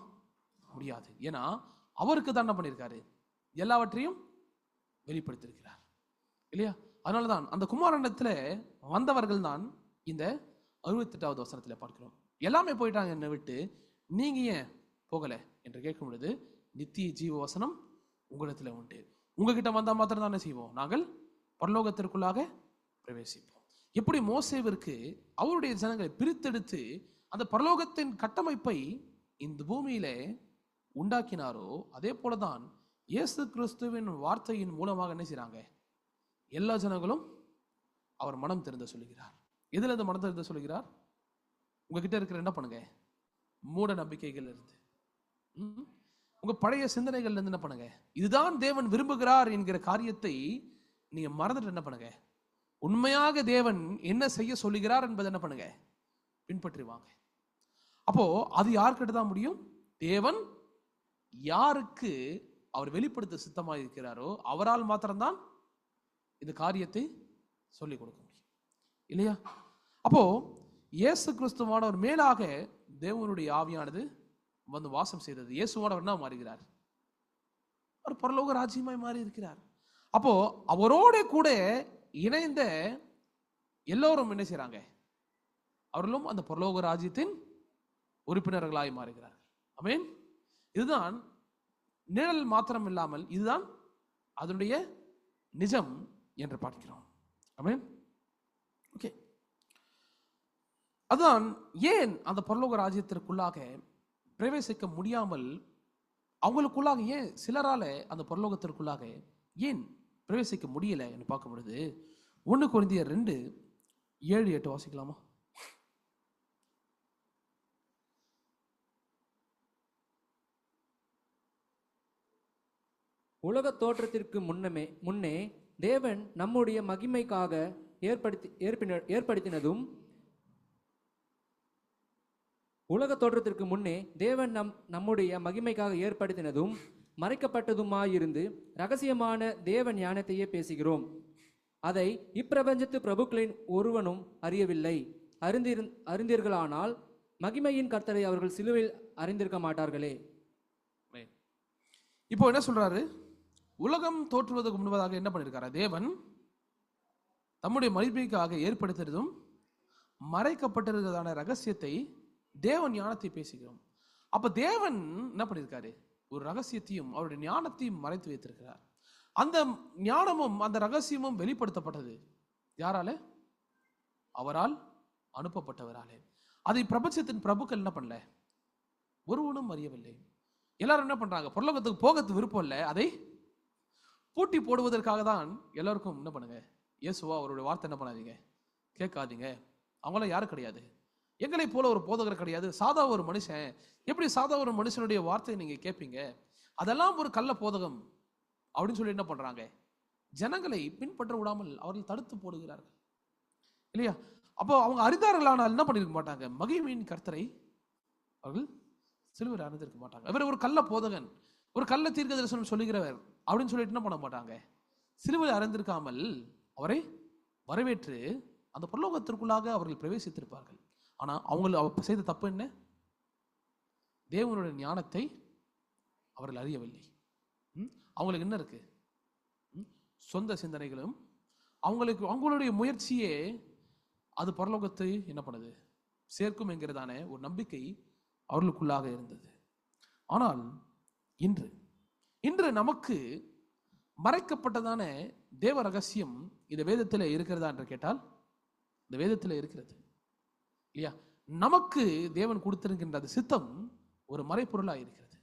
முடியாது. ஏன்னா அவருக்கு தான் என்ன பண்ணியிருக்காரு, எல்லாவற்றையும் வெளிப்படுத்தியிருக்கிறார், இல்லையா? அதனாலதான் அந்த குமாரனிடத்துல வந்தவர்கள் தான் இந்த 68வது வசனத்துல பார்க்கிறோம். எல்லாமே போயிட்டாங்க என்னை விட்டு, நீங்க ஏன் போகல என்று கேட்கும் பொழுது, நித்திய ஜீவ வசனம் உங்களிடத்துல உண்டு, உங்ககிட்ட வந்தா மாத்திரம் தானே செய்வோம், நாங்கள் பரலோகத்திற்குள்ளாக பிரவேசிப்போம். எப்படி மோசேவிற்கு அவருடைய ஜனங்களை பிரித்தெடுத்து அந்த பரலோகத்தின் கட்டமைப்பை இந்த பூமியில உண்டாக்கினாரோ, அதே போலதான் இயேசு கிறிஸ்துவின் வார்த்தையின் மூலமாக என்ன செய்றாங்க, எல்லா ஜனங்களும் அவர் மனம் திறந்த சொல்லுகிறார். எதுல இருந்து மனம் திறந்த சொல்லுகிறார்? உங்ககிட்ட இருக்கிற என்ன பண்ணுங்க, மூட நம்பிக்கைகள் இருந்து, உங்க பழைய சிந்தனைகள் இருந்து என்ன பண்ணுங்க, இதுதான் தேவன் விரும்புகிறார் என்கிற காரியத்தை நீங்க மறந்துட்டு என்ன பண்ணுங்க, உண்மையாக தேவன் என்ன செய்ய சொல்லுகிறார் என்பதை என்ன பண்ணுங்க, பின்பற்றுவாங்க. அப்போ அது யார்கிட்ட தான் முடியும்? தேவன் யாருக்கு அவர் வெளிப்படுத்த சித்தமாக இருக்கிறாரோ அவரால் மாத்திரம்தான் இந்த காரியத்தை சொல்லிக் கொடுக்க முடியும், இல்லையா? அப்போ இயேசு கிறிஸ்துவானவர் மேலாக தேவனுடைய ஆவியானது வந்து வாசம் செய்தது. இயேசுவானவர் என்ன மாறுகிறார்? அவர் பரலோக ராஜ்யமாய் மாறி இருக்கிறார். அப்போ அவரோட கூட இணைந்த எல்லோரும் என்ன செய்றாங்க? அவர்களும் அந்த பரலோக ராஜ்யத்தின் உறுப்பினர்களாய் மாறுகிறார்கள். ஆமென். இதுதான் நிழல் மாத்திரம் இல்லாமல் இதுதான் அதனுடைய நிஜம் என்று பார்க்கிறோம். ஆமென். ஓகே, அதுதான் ஏன் அந்த பரலோக ராஜ்யத்திற்குள்ளாக பிரவேசிக்க முடியாமல் அவங்களுக்குள்ளாக ஏன் சிலரால அந்த பரலோகத்திற்குள்ளாக ஏன் பிரவேசிக்க முடியல என்று பார்க்கும் பொழுது 1 கொரிந்தியர் 2:7-8 வாசிக்கலாமா? உலக தோற்றத்திற்கு முன்னே தேவன் நம்முடைய மகிமைக்காக ஏற்படுத்தினதும் உலக தோற்றத்திற்கு முன்னே தேவன் நம்முடைய மகிமைக்காக ஏற்படுத்தினதும் மறைக்கப்பட்டதுமாயிருந்து ரகசியமான தேவ ஞானத்தையே பேசுகிறோம். அதை இப்பிரபஞ்சத்து பிரபுக்களின் ஒருவனும் அறியவில்லை. அறிந்தீர்களானால் மகிமையின் கர்த்தரை அவர்கள் சிலுவையில் அறிந்திருக்க மாட்டார்களே. இப்போ என்ன சொல்றாரு? உலகம் தோற்றுவதற்கு முன்பதாக என்ன பண்ணிருக்காரு? தேவன் தம்முடைய மகிமைக்காக ஏற்படுத்துறதும் மறைக்கப்பட்டிருக்கிறதான ரகசியத்தை தேவன் ஞானத்தை பேசுகிறோம். அப்ப தேவன் என்ன பண்ணிருக்காரு? ஒரு ரகசியத்தையும் அவருடைய ஞானத்தையும் மறைத்து வைத்திருக்கிறார். அந்த ஞானமும் அந்த ரகசியமும் வெளிப்படுத்தப்பட்டது யாரால? அவரால் அனுப்பப்பட்டவராலே. அதை பிரபஞ்சத்தின் பிரபுக்கள் என்ன பண்ணல? ஒருவனும் அறியவில்லை. எல்லாரும் என்ன பண்றாங்க? பரலோகத்துக்கு போகிறது விருப்பம் இல்லை, அதை பூட்டி போடுவதற்காக தான் எல்லாருக்கும் என்ன பண்ணுங்க, இயேசுவா அவருடைய வார்த்தை என்ன பண்ணாதீங்க, கேட்காதீங்க. அவங்களாம் யாரும் கிடையாது, எங்களை போல ஒரு போதகர் கிடையாது, சாதா ஒரு மனுஷன். எப்படி சாதா ஒரு மனுஷனுடைய வார்த்தையை நீங்க கேட்பீங்க? அதெல்லாம் ஒரு கள்ள போதகம் அப்படின்னு சொல்லி என்ன பண்றாங்க? ஜனங்களை பின்பற்ற விடாமல் அவர்கள் தடுத்து போடுகிறார்கள், இல்லையா? அப்போ அவங்க அறிந்தார்களானால் என்ன பண்ணிருக்க மாட்டாங்க? மகிமையின் கர்த்தரை அவர்கள் சிலுவையில் அறிந்திருக்க மாட்டாங்க. இவர் ஒரு கள்ள போதகன், ஒரு கள்ள தீர்க்க தரிசனம் சொல்லுகிறவர் அப்படின்னு சொல்லிட்டு என்ன பண்ண மாட்டாங்க? சிலுவையில் அறிந்திருக்காமல் அவரை வரவேற்று அந்த பரலோகத்திற்குள்ளாக அவர்கள் பிரவேசித்திருப்பார்கள். ஆனா அவங்க செய்த தப்பு என்ன? தேவனுடைய ஞானத்தை அவர்கள் அறியவில்லை. அவங்களுக்கு என்ன இருக்கு? சொந்த சிந்தனைகளும் அவங்களுடைய முயற்சியே அது பரலோகத்தை என்ன பண்ணுது, சேர்க்கும் என்கிறதான ஒரு நம்பிக்கை அவர்களுக்குள்ளாக இருந்தது. ஆனால் இன்று நமக்கு மறைக்கப்பட்டதான தேவ ரகசியம் இந்த வேதத்தில் இருக்கிறதா என்று கேட்டால் இந்த வேதத்தில் இருக்கிறது, இல்லையா? நமக்கு தேவன் கொடுத்திருக்கின்ற சித்தம் ஒரு மறைப்பொருளாக இருக்கிறது,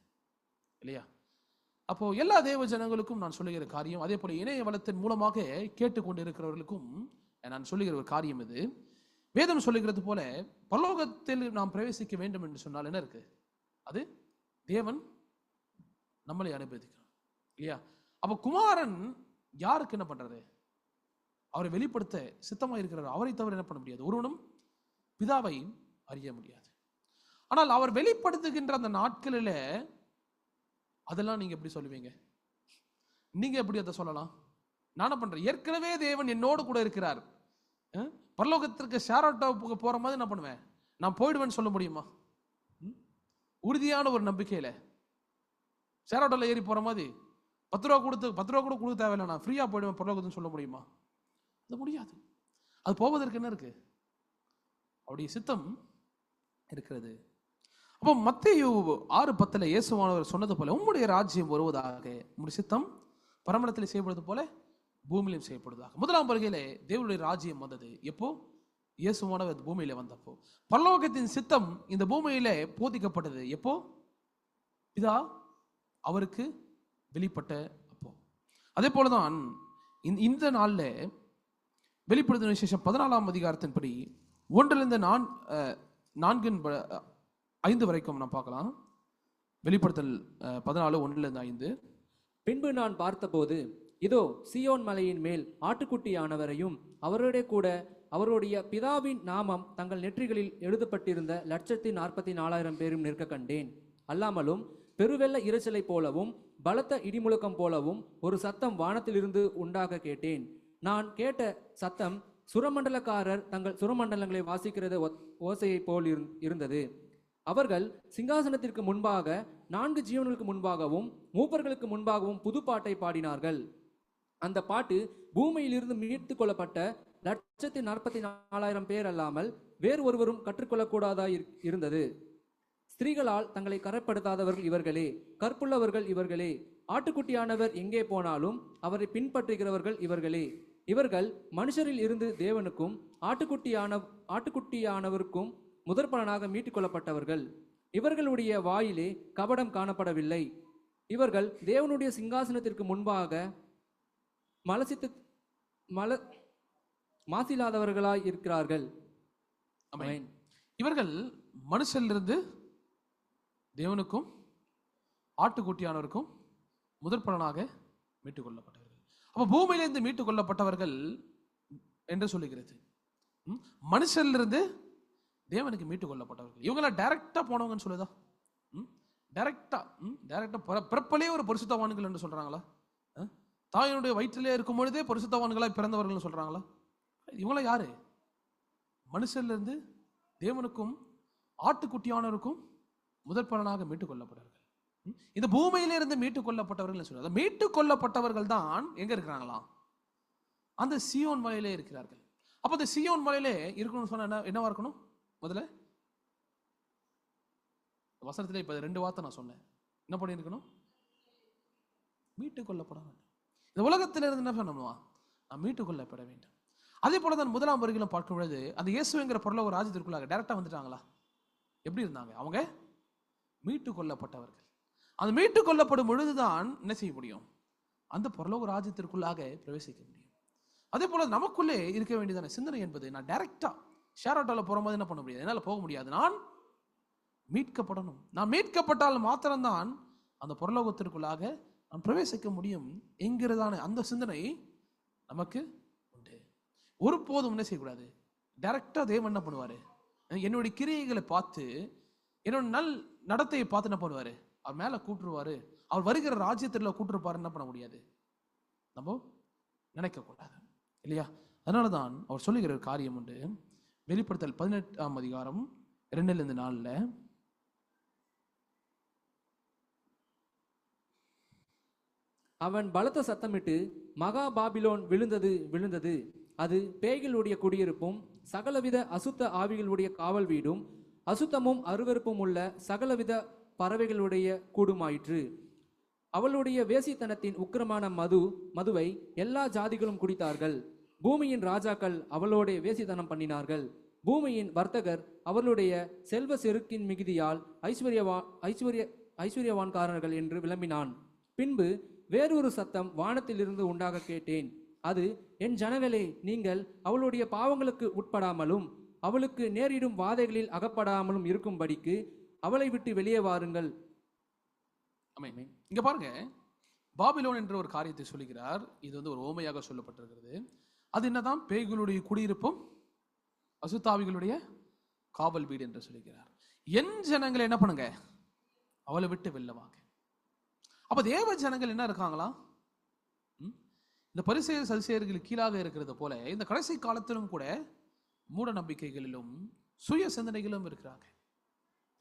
இல்லையா? அப்போ எல்லா தேவ ஜனங்களுக்கும் நான் சொல்லுகிற காரியம், அதே போல இணைய வளத்தின் மூலமாக கேட்டுக்கொண்டு இருக்கிறவர்களுக்கும் நான் சொல்லுகிற ஒரு காரியம் இது. வேதம் சொல்லுகிறது போல பரலோகத்தில் நாம் பிரவேசிக்க வேண்டும் என்று சொன்னால் என்ன இருக்கு? அது தேவன் நம்மளை அனுமதிக்கணும், இல்லையா? அப்ப குமாரன் யாருக்கு என்ன பண்றது? அவரை வெளிப்படுத்த சித்தமாக இருக்கிறார். அவரை தவிர என்ன பண்ண முடியாது, ஒருவனும் பிதாவை அறிய முடியாது. ஆனால் அவர் வெளிப்படுத்துகின்ற அந்த நாட்களில் அதெல்லாம் நீங்க எப்படி சொல்லுவீங்க? நீங்க எப்படி அதை சொல்லலாம்? நான் என்ன பண்றேன்? ஏற்கனவே தேவன் என்னோடு கூட இருக்கிறார். பரலோகத்திற்கு ஷேரோட்டோவுக்கு போற மாதிரி என்ன பண்ணுவேன்? நான் போயிடுவேன்னு சொல்ல முடியுமா? உறுதியான ஒரு நம்பிக்கையில ஷேரோட்டோல ஏறி போற மாதிரி 10 ரூபா கூட கொடுக்க தேவையில்லை, நான் ஃப்ரீயா போயிடுவேன் பரலோகத்துன்னு சொல்ல முடியுமா? அது முடியாது. அது போவதற்கு என்ன இருக்கு? அவருடைய சித்தம் இருக்கிறது. அப்போ மத்தேயு 6:10 இயேசுவானவர் சொன்னது போல உம்முடைய ராஜ்யம் வருவதாக, உம்முடைய சித்தம் பரமண்டலத்தில் செய்யப்படுவது போல பூமியிலும் செய்யப்படுவதாக. முதலாம் வருகையிலே தேவனுடைய ராஜ்யம் வந்தது எப்போ? இயேசுவானவர் பூமியில வந்தப்போ. பரலோகத்தின் சித்தம் இந்த பூமியில போதிக்கப்பட்டது எப்போ? பிதா அவருக்கு வெளிப்பட்ட அப்போ. அதே போலதான் இந்த நாள்ல வெளிப்படுத்தின விசேஷம் 14ஆம் அதிகாரத்தின்படி 1-4-5 வரைக்கும் நாம் பார்க்கலாம். வெளிப்படுத்தல் 14:1-5. பின்பு நான் பார்த்தபோது இதோ சீயோன் மலையின் மேல் ஆட்டுக்குட்டியானவரையும் அவருடைய பிதாவின் நாமம் தங்கள் நெற்றிகளில் எழுதப்பட்டிருந்த 144,000 பேரும் நிற்க கண்டேன். அல்லாமலும் பெருவெள்ள இரைச்சலை போலவும் பலத்த இடிமுழக்கம் போலவும் ஒரு சத்தம் வானத்திலிருந்து உண்டாக கேட்டேன். நான் கேட்ட சத்தம் சுரமண்டலக்காரர் தங்கள் சுரமண்டலங்களை வாசிக்கிறது ஓசையை போல் இருந்தது. அவர்கள் சிங்காசனத்திற்கு முன்பாக 4 ஜீவன்களுக்கு முன்பாகவும் மூப்பர்களுக்கு முன்பாகவும் புதுப்பாட்டை பாடினார்கள். அந்த பாட்டு பூமியிலிருந்து மீட்டு கொள்ளப்பட்ட 144,000 பேர் அல்லாமல் வேறு ஒருவரும் கற்றுக்கொள்ளக்கூடாதா இருந்தது. ஸ்திரீகளால் தங்களை கரைப்படுத்தாதவர்கள் இவர்களே, கற்புள்ளவர்கள் இவர்களே, ஆட்டுக்குட்டியானவர் எங்கே போனாலும் அவரை பின்பற்றுகிறவர்கள் இவர்களே. இவர்கள் மனுஷரில் இருந்து தேவனுக்கும் ஆட்டுக்குட்டியானவருக்கும் முதற்பலனாக மீட்டுக் கொள்ளப்பட்டவர்கள். இவர்களுடைய வாயிலே கபடம் காணப்படவில்லை. இவர்கள் தேவனுடைய சிங்காசனத்திற்கு முன்பாக மாசில்லாதவர்களாய் இருக்கிறார்கள். ஆமென். இவர்கள் மனுஷரிலிருந்து தேவனுக்கும் ஆட்டுக்குட்டியானவருக்கும் முதற்பலனாக மீட்டுக் கொள்ளப்பட்டவர்கள். அப்ப பூமியிலிருந்து மீட்டுக் கொள்ளப்பட்டவர்கள் என்று சொல்லுகிறது. மனுஷரிலிருந்து தேவனுக்கு மீட்டுக் கொள்ளப்பட்டவர்கள். இவங்கள டைரக்டா போனவங்கன்னு சொல்லுதா? டைரக்டா பிறப்பிலே ஒரு பரிசுத்தவான்கள் என்று சொல்றாங்களா? தாயினுடைய வயிற்றிலே இருக்கும் பொழுதே பரிசுத்தவான்களாய் பிறந்தவர்கள் சொல்றாங்களா? இவங்கள யாரு? மனுஷரிலிருந்து தேவனுக்கும் ஆட்டுக்குட்டியானவருக்கும் முதற் பலனாக மீட்டுக் கொள்ளப்பட்டவர்கள். இந்த பூமியிலிருந்து மீட்டுக் கொள்ளப்பட்டவர்கள் சொல்றாங்க. மீட்டுக் கொள்ளப்பட்டவர்கள் தான் எங்க இருக்கிறாங்களா? அந்த சீயோன் மலையிலே இருக்கிறார்கள். அப்ப அந்த சீயோன் மலையிலே இருக்கணும்னு சொன்னா என்னவா இருக்கணும்? முதல்ல வசனத்திலே இப்ப 2 வார்த்தை நான் சொன்னேன். என்ன பண்ணி இருக்கணும்? மீட்டுக் கொள்ளப்பட வேண்டும். இந்த உலகத்திலிருந்து என்ன பண்ணணுமா? நான் மீட்டுக் கொள்ளப்பட வேண்டும். அதே போலதான் 1ஆம் வருகையிலும் பார்க்கும் பொழுது அந்த இயேசுங்கிற பரலோக ராஜ்யத்திற்குள்ளாக டைரக்டா வந்துட்டாங்களா? எப்படி இருந்தாங்க? அவங்க மீட்டுக் கொள்ளப்பட்டவர்கள். அந்த மீட்டுக் கொள்ளப்படும் பொழுதுதான் என்ன செய்ய முடியும்? அந்த பரலோக ராஜ்யத்திற்குள்ளாக பிரவேசிக்க முடியும். அதே போல நமக்குள்ளே இருக்க வேண்டியதான சிந்தனை என்பது, நான் டைரக்டா ஷேர் ஆட்டோல போகும்போது என்ன பண்ண முடியாது? என்னால போக முடியாது. நான் மீட்கப்படணும். நான் மீட்கப்பட்டால் மாத்திரம்தான் அந்த பரலோகத்திற்குள்ளாக நான் பிரவேசிக்க முடியும் என்கிறதான அந்த சிந்தனை நமக்கு உண்டு. ஒருபோதும் என்ன செய்யக்கூடாது? டைரக்டா தேவன் என்ன பண்ணுவாரு? என்னுடைய கிரியைகளை பார்த்து, என்னோட நடத்தையை பார்த்து என்ன பண்ணுவாரு? அவர் மேல கூட்டுருவாரு. அவர் வருகிற ராஜ்யத்துல கூட்டிருப்பாரு. என்ன பண்ண முடியாது? நம்ம நினைக்க கூடாது இல்லையா? அதனாலதான் அவர் சொல்லுகிற ஒரு காரியம் உண்டு. வெளிப்படுத்தல் 18ஆம் அதிகாரம் 2-4 அவன் பலத்த சத்தமிட்டு, மகா பாபிலோன் விழுந்தது விழுந்தது, அது பேய்களுடைய குடியிருப்பும் சகலவித அசுத்த ஆவிகளுடைய காவல் வீடும் அசுத்தமும் அருவருப்பும் உள்ள சகலவித பறவைகளுடைய கூடுமாயிற்று. அவளுடைய வேசித்தனத்தின் உக்கிரமான மதுவை எல்லா ஜாதிகளும் குடித்தார்கள். பூமியின் ராஜாக்கள் அவளோட வேசித்தனம் பண்ணினார்கள். பூமியின் வர்த்தகர் அவர்களுடைய செல்வ செருக்கின் மிகுதியால் ஐஸ்வர்யவான்காரர்கள் என்று விளம்பினான். பின்பு வேறொரு சத்தம் வானத்திலிருந்து உண்டாக கேட்டேன். அது, என் ஜனங்களே, நீங்கள் அவளுடைய பாவங்களுக்கு உட்படாமலும் அவளுக்கு நேரிடும் வாதைகளில் அகப்படாமலும் இருக்கும்படிக்கு அவளை விட்டு வெளியே வாருங்கள். இங்க பாருங்க, பாபிலோன் என்ற ஒரு காரியத்தை சொல்லுகிறார். இது ஒரு ஓமையாக சொல்லப்பட்டிருக்கிறது. அது என்னதான்? பேய்களுடைய குடியிருப்பும் அசுத்தாவிகளுடைய காவல் வீடு என்று சொல்லுகிறார். என் ஜனங்களை என்ன பண்ணுங்க? அவளை விட்டு வெளில வாங்க. அப்ப தேவ ஜனங்கள் என்ன இருக்காங்களா? இந்த பரிசேயர் சதுசேயர்களுக்கு கீழாக இருக்கிறது போல இந்த கடைசி காலத்திலும் கூட மூட நம்பிக்கைகளிலும் சுய சிந்தனைகளும் இருக்கிறாங்க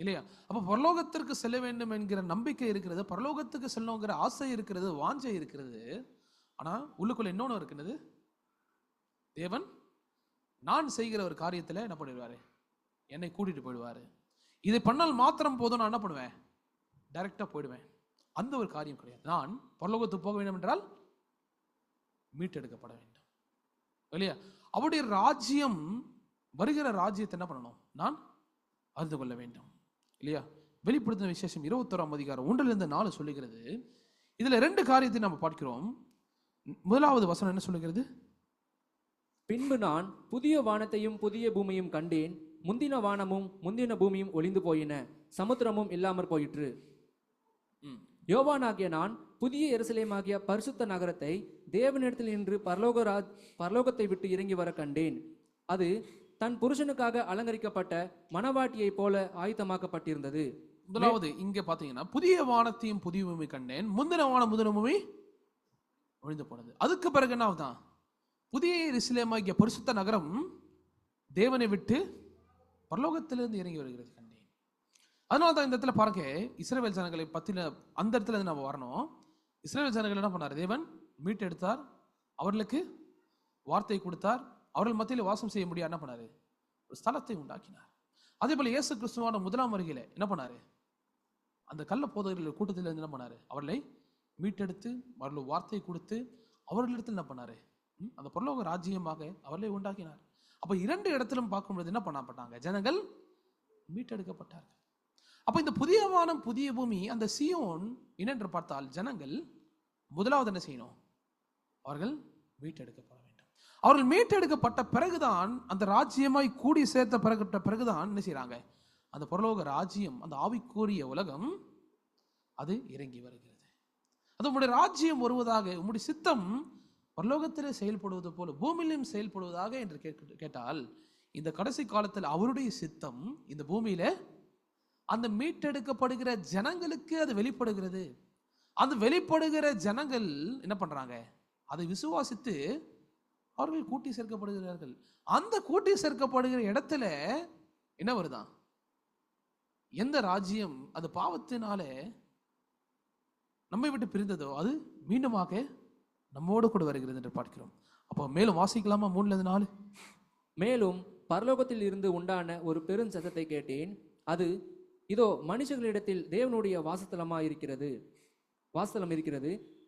இல்லையா? அப்ப பரலோகத்திற்கு செல்ல வேண்டும் என்கிற நம்பிக்கை இருக்கிறது, பரலோகத்துக்கு செல்லணுங்கிற ஆசை இருக்கிறது, வாஞ்சை இருக்கிறது. ஆனா உள்ளுக்குள்ள இன்னொன்னு இருக்கிறது. தேவன் நான் செய்கிற ஒரு காரியத்துல என்ன பண்ணிடுவாரு? என்னை கூட்டிட்டு போயிடுவாரு. இதை பண்ணால் மாத்திரம் போதும், நான் என்ன பண்ணுவேன்? டைரக்டா போயிடுவேன். அந்த ஒரு காரியம் கிடையாது. நான் பரலோகத்துக்கு போக வேண்டும் என்றால் மீட்டெடுக்கப்பட வேண்டும் இல்லையா? அவருடைய ராஜ்யம், வருகிற ராஜ்யத்தை என்ன பண்ணணும்? நான் அறிந்து கொள்ள வேண்டும் இல்லையா? வெளிப்படுத்தின விசேஷம் 21ஆம் அதிகாரம் 1-4 சொல்லுகிறது. இதுல 2 காரியத்தை நம்ம பார்க்கிறோம். முதலாவது வசனம் என்ன சொல்லுகிறது? பின்பு நான் புதிய வானத்தையும் புதிய பூமியும் கண்டேன். முந்தின வானமும் முந்தின பூமியும் ஒளிந்து போயின, சமுத்திரமும் இல்லாமற் போயிற்று. யோவானாகிய நான் புதிய எருசலேமாகிய பரிசுத்த நகரத்தை தேவனிடத்தில் நின்று பரலோகத்தை விட்டு இறங்கி வர கண்டேன். அது தன் புருஷனுக்காக அலங்கரிக்கப்பட்ட மணவாட்டியைப் போல ஆயத்தமாக்கப்பட்டிருந்தது. முதலாவது இங்க பாத்தீங்கன்னா புதிய வானத்தையும் புதிய பூமி கண்டேன், முந்தின வானம் முந்தின பூமி ஒழிந்து போனது. அதுக்கு பிறகு என்ன ஆகுதான்? புதிய எருசலேமாகிய பரிசுத்த நகரம் தேவனை விட்டு பரலோகத்திலிருந்து இறங்கி வருகிறது கண்டேன். அதனால தான் இந்த இடத்துல பாருங்க, இஸ்ரவேல் ஜனங்களை பத்தின அந்த இடத்துல நம்ம வரணும். இஸ்ரவேல் ஜனங்கள் என்ன பண்ணார்? தேவன் மீட்டெடுத்தார், அவர்களுக்கு வார்த்தை கொடுத்தார், அவர்கள் மத்தியில் வாசம் செய்ய முடியாது என்ன பண்ணாரு? ஒரு ஸ்தலத்தை உண்டாக்கினார். அதே போல இயேசு கிறிஸ்துவான முதலாம் வருகையில என்ன பண்ணாரு? அந்த கள்ள போதகர்கள் கூட்டத்தில் என்ன பண்ணாரு? அவர்களை மீட்டெடுத்து அவர்களுக்கு வார்த்தை கொடுத்து அவர்களிடத்தில் என்ன பண்ணாரு? அந்த பரலோக ராஜ்யமாக அவர்களை உண்டாக்கினார். அப்ப இரண்டு இடத்திலும் பார்க்கும்போது என்ன பண்ணப்பட்டாங்க? ஜனங்கள் மீட்டெடுக்கப்பட்டார்கள். அப்ப இந்த புதிய வானம் புதிய பூமி, அந்த சீயோன் என்னென்று பார்த்தால் ஜனங்கள் முதலாவது என்ன செய்யணும்? அவர்கள் மீட்டெடுக்கப்பட வேண்டும். அவர்கள் மீட்டெடுக்கப்பட்ட பிறகுதான் அந்த ராஜ்யமாய் கூடி சேர்த்த பிறகுதான் என்ன செய்யறாங்க? அந்த பரலோக ராஜ்யம், அந்த ஆவிக்குரிய உலகம் அது இறங்கி வருகிறது. அது உங்களுடைய ராஜ்யம் வருவதாக, உங்களுடைய சித்தம் பரலோகத்திலே செயல்படுவது போல பூமியிலும் செயல்படுவதாக என்று கேட்டால், இந்த கடைசி காலத்தில் அவருடைய சித்தம் இந்த பூமியில அந்த மீட்டெடுக்கப்படுகிற ஜனங்களுக்கு அது வெளிப்படுகிறது. அந்த வெளிப்படுகிற ஜனங்கள் என்ன பண்றாங்க? அதை விசுவாசித்து அவர்கள் கூட்டி சேர்க்கப்படுகிறார்கள். அந்த கூட்டி சேர்க்கப்படுகிற இடத்துல என்ன வருதான்? எந்த ராஜ்யம் அது பாவத்தினால நம்மை விட்டு பிரிந்ததோ அது மீண்டுமாக நம்மோடு கூட வருகிறது என்று பார்க்கிறோம். அப்போ மேலும் வாசிக்கலாமா? 3-4. மேலும் பரலோகத்தில் இருந்து உண்டான ஒரு பெரும் சத்தத்தை கேட்டேன். அது, இதோ மனுஷர்களிடத்தில் தேவனுடைய வாசஸ்தலம் இருக்கிறது.